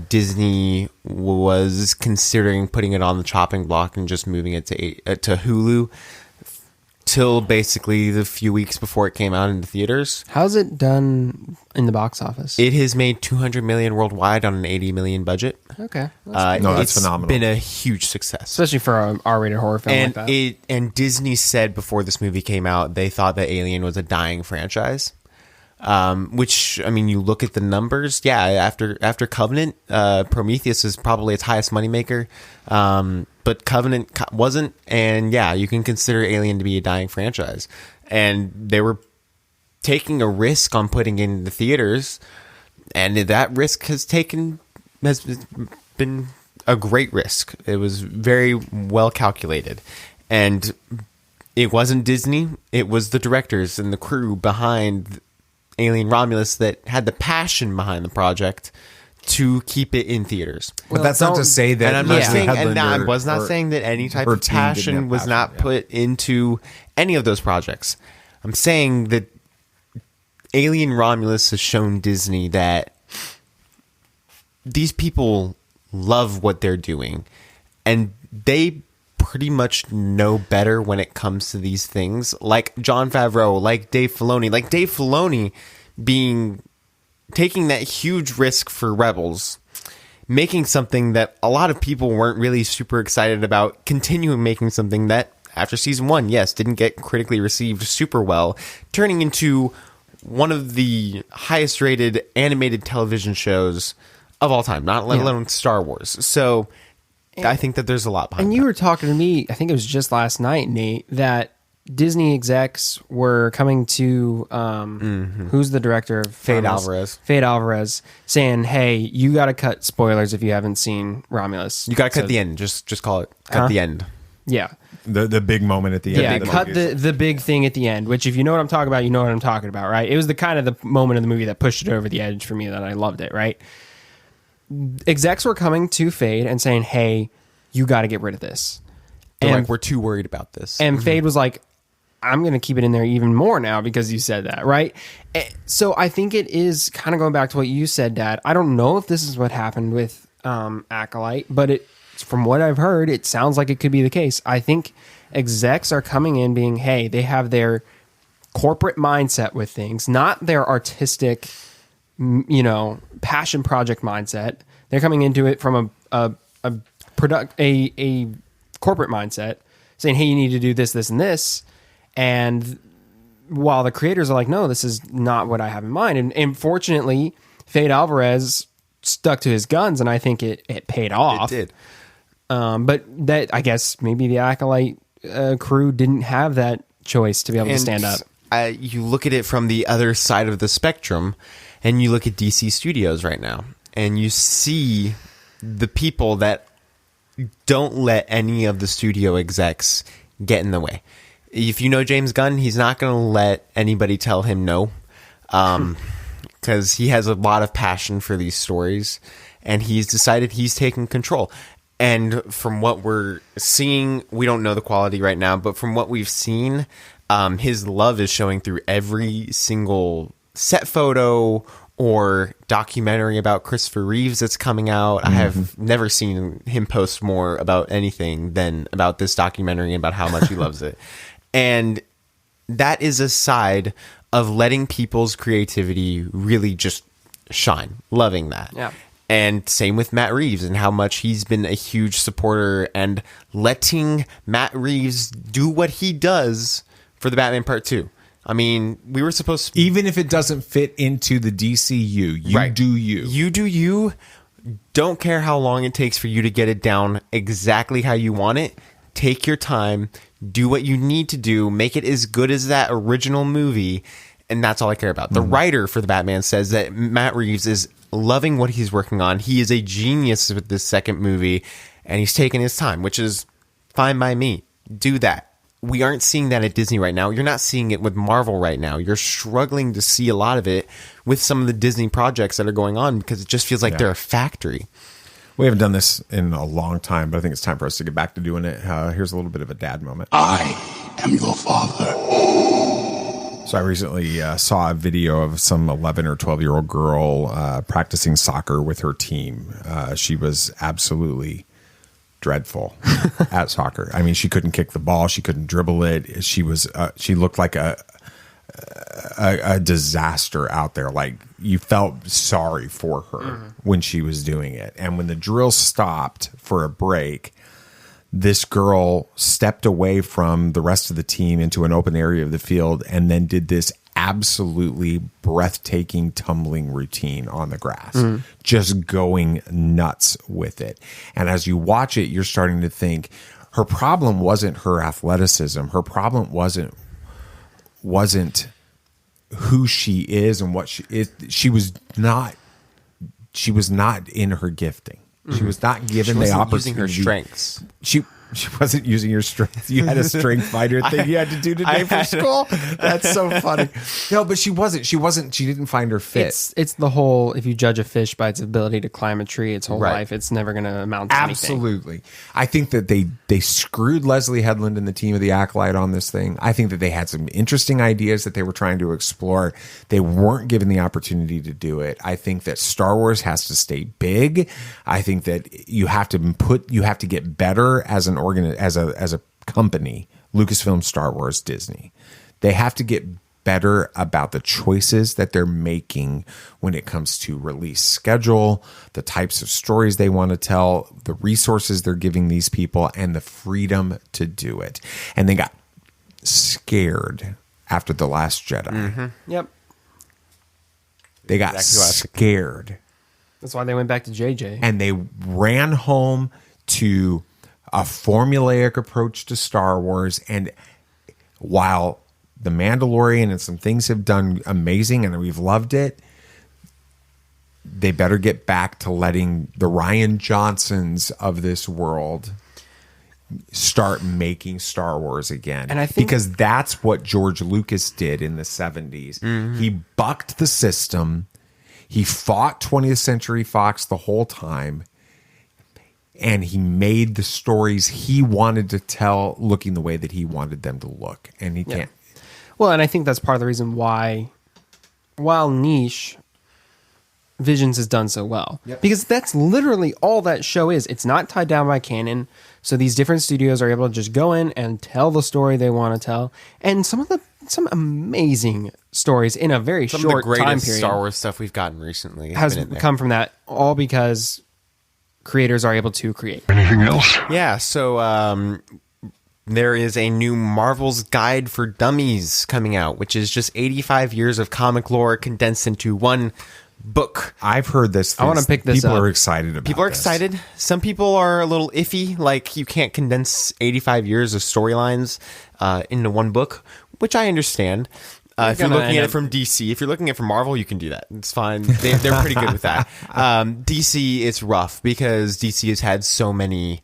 Disney was considering putting it on the chopping block and just moving it to Hulu till basically the few weeks before it came out in the theaters. How's it done in the box office? It has made $200 million worldwide on an $80 million budget. Okay. That's phenomenal. It's been a huge success. Especially for an R-rated horror film like that. And Disney said before this movie came out, they thought that Alien was a dying franchise. Which, I mean, you look at the numbers, after Covenant, Prometheus is probably its highest moneymaker, but Covenant wasn't, and you can consider Alien to be a dying franchise, and they were taking a risk on putting it in the theaters, and that risk has been a great risk. It was very well calculated, and it wasn't Disney, it was the directors and the crew behind Alien Romulus that had the passion behind the project to keep it in theaters. But that's not to say that. And I'm not saying, and I was not saying that any type of passion was not put into any of those projects. I'm saying that Alien Romulus has shown Disney that these people love what they're doing, and they pretty much know better when it comes to these things, like Jon Favreau, like Dave Filoni taking that huge risk for Rebels, making something that a lot of people weren't really super excited about, continuing making something that after season 1, didn't get critically received super well, turning into one of the highest rated animated television shows of all time, not let alone Star Wars. So I think that there's a lot behind that. And you were talking to me, I think it was just last night, Nate, that Disney execs were coming to, who's the director of Fade Romulus? Fade Alvarez, saying, hey, you got to cut spoilers if you haven't seen Romulus. You got to cut the end. Just call it. Cut the end. Yeah. The big moment at the end. Yeah, cut the big thing at the end, which if you know what I'm talking about, you know what I'm talking about, right? It was the kind of the moment of the movie that pushed it over the edge for me that I loved it, right? Execs were coming to Fade and saying, hey, you got to get rid of this. And we're too worried about this. And Fade was like, I'm going to keep it in there even more now because you said that, right? So I think it is kind of going back to what you said, Dad. I don't know if this is what happened with Acolyte, but from what I've heard, it sounds like it could be the case. I think execs are coming in being, hey, they have their corporate mindset with things, not their artistic passion project mindset. They're coming into it from a corporate mindset, saying, hey, you need to do this, this, and this. And while the creators are like, no, this is not what I have in mind. And fortunately, Fade Alvarez stuck to his guns, and I think it paid off. It did. But that, I guess, maybe the Acolyte crew didn't have that choice to be able to stand up. You look at it from the other side of the spectrum, and you look at DC Studios right now, and you see the people that don't let any of the studio execs get in the way. If you know James Gunn, he's not going to let anybody tell him no, because he has a lot of passion for these stories, and he's decided he's taking control. And from what we're seeing, we don't know the quality right now, but from what we've seen, his love is showing through every single set photo or documentary about Christopher Reeves that's coming out. I have never seen him post more about anything than about this documentary and about how much he loves it. And that is a side of letting people's creativity really just shine, loving that. Yeah. And same with Matt Reeves and how much he's been a huge supporter and letting Matt Reeves do what he does for the Batman Part 2. I mean, we were supposed to... Even if it doesn't fit into the DCU, you do you. You do you. Don't care how long it takes for you to get it down exactly how you want it. Take your time. Do what you need to do. Make it as good as that original movie. And that's all I care about. The writer for the Batman says that Matt Reeves is loving what he's working on. He is a genius with this second movie, and he's taking his time, which is fine by me. Do that. We aren't seeing that at Disney right now. You're not seeing it with Marvel right now. You're struggling to see a lot of it with some of the Disney projects that are going on because it just feels like they're a factory. We haven't done this in a long time, but I think it's time for us to get back to doing it. Here's a little bit of a dad moment. I am your father. So I recently saw a video of some 11 or 12-year-old girl practicing soccer with her team. She was absolutely dreadful at soccer. I mean, she couldn't kick the ball. She couldn't dribble it. She looked like a disaster out there. Like, you felt sorry for her when she was doing it. And when the drill stopped for a break, this girl stepped away from the rest of the team into an open area of the field and then did this absolutely breathtaking tumbling routine on the grass, just going nuts with it. And as you watch it, you're starting to think her problem wasn't her athleticism. Her problem wasn't who she is and what she is. She was not in her gifting. She was not given the opportunity. Using her strengths. She wasn't using her strength. You had a strength fighter thing you had to do today for school. That's so funny. No, but she wasn't. She didn't find her fit. It's the whole, if you judge a fish by its ability to climb a tree its whole life, it's never going to amount to anything. Absolutely. I think that they screwed Leslie Headland and the team of the Acolyte on this thing. I think that they had some interesting ideas that they were trying to explore. They weren't given the opportunity to do it. I think that Star Wars has to stay big. I think that you have to get better as an as a company, Lucasfilm, Star Wars, Disney. They have to get better about the choices that they're making when it comes to release schedule, the types of stories they want to tell, the resources they're giving these people, and the freedom to do it. And they got scared after The Last Jedi. Yep. They got scared. That's why they went back to JJ. And they ran home to a formulaic approach to Star Wars. And while The Mandalorian and some things have done amazing and we've loved it, they better get back to letting the Rian Johnsons of this world start making Star Wars again. And I think because that's what George Lucas did in the 70s. He bucked the system. He fought 20th Century Fox the whole time. And he made the stories he wanted to tell looking the way that he wanted them to look. And he can't. Well, and I think that's part of the reason why, while niche, Visions has done so well. Because that's literally all that show is. It's not tied down by canon. So these different studios are able to just go in and tell the story they want to tell. And some amazing stories in a very short time period. Some of the greatest Star Wars stuff we've gotten recently has come from that, all because creators are able to create. Anything else? Yeah, so there is a new Marvel's Guide for Dummies coming out, which is just 85 years of comic lore condensed into one book. I've heard this. I want to pick this up. People are excited about it. People are excited. Some people are a little iffy, like you can't condense 85 years of storylines into one book, which I understand. If you're looking at it from DC, if you're looking at it from Marvel, you can do that. It's fine. They're pretty good with that. DC, it's rough because DC has had so many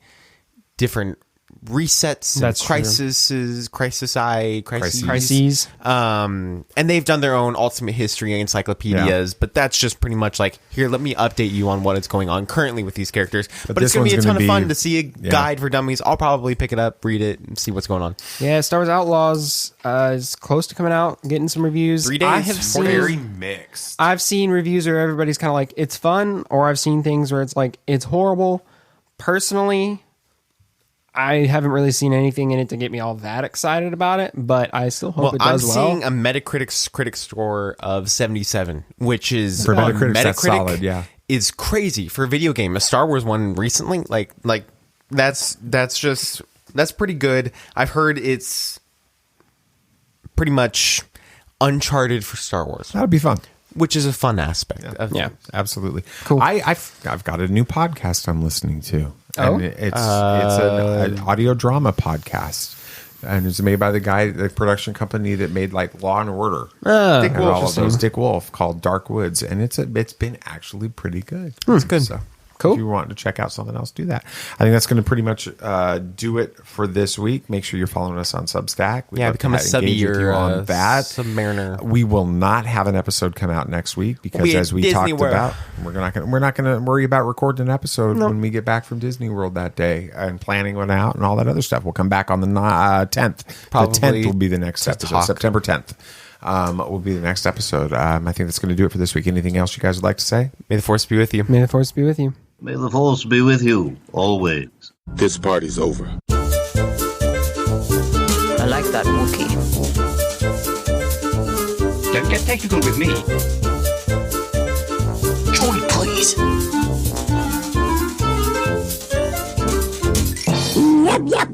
different resets and crises. And they've done their own Ultimate History encyclopedias, but that's just pretty much like, here, let me update you on what is going on currently with these characters. But it's going to be a ton of fun to see a guide for dummies. I'll probably pick it up, read it, and see what's going on. Yeah, Star Wars Outlaws is close to coming out, getting some reviews. 3 days. I have seen very mixed. I've seen reviews where everybody's kind of like, it's fun, or I've seen things where it's like, it's horrible. Personally, I haven't really seen anything in it to get me all that excited about it, but I still hope it does well. I'm seeing a Metacritic critic score of 77, which is for Metacritic, that's solid. Yeah, is crazy for a video game. A Star Wars one recently, like that's pretty good. I've heard it's pretty much Uncharted for Star Wars. That would be fun. Which is a fun aspect. Yeah, absolutely. Cool. I've got a new podcast I'm listening to. Oh? And it's an audio drama podcast. And it's made by the production company that made like Law and Order. Dick Wolf. All of those. Dick Wolf, called Dark Woods. And it's been actually pretty good. It's good. So, cool. If you want to check out something else, do that. I think that's going to pretty much do it for this week. Make sure you're following us on Substack. We'd love become to a subby engage with you or on that. Submariner. We will not have an episode come out next week because, as we talked about, we're not going to worry about recording an episode when we get back from Disney World that day and planning one out and all that other stuff. We'll come back on the 10th. Probably the 10th will be the next episode. talk. September 10th. Will be the next episode. I think that's going to do it for this week. Anything else you guys would like to say? May the Force be with you. May the Force be with you. May the Force be with you, always. This party's over. I like that Wookiee. Don't get technical with me. Joy, please. Yep, yep.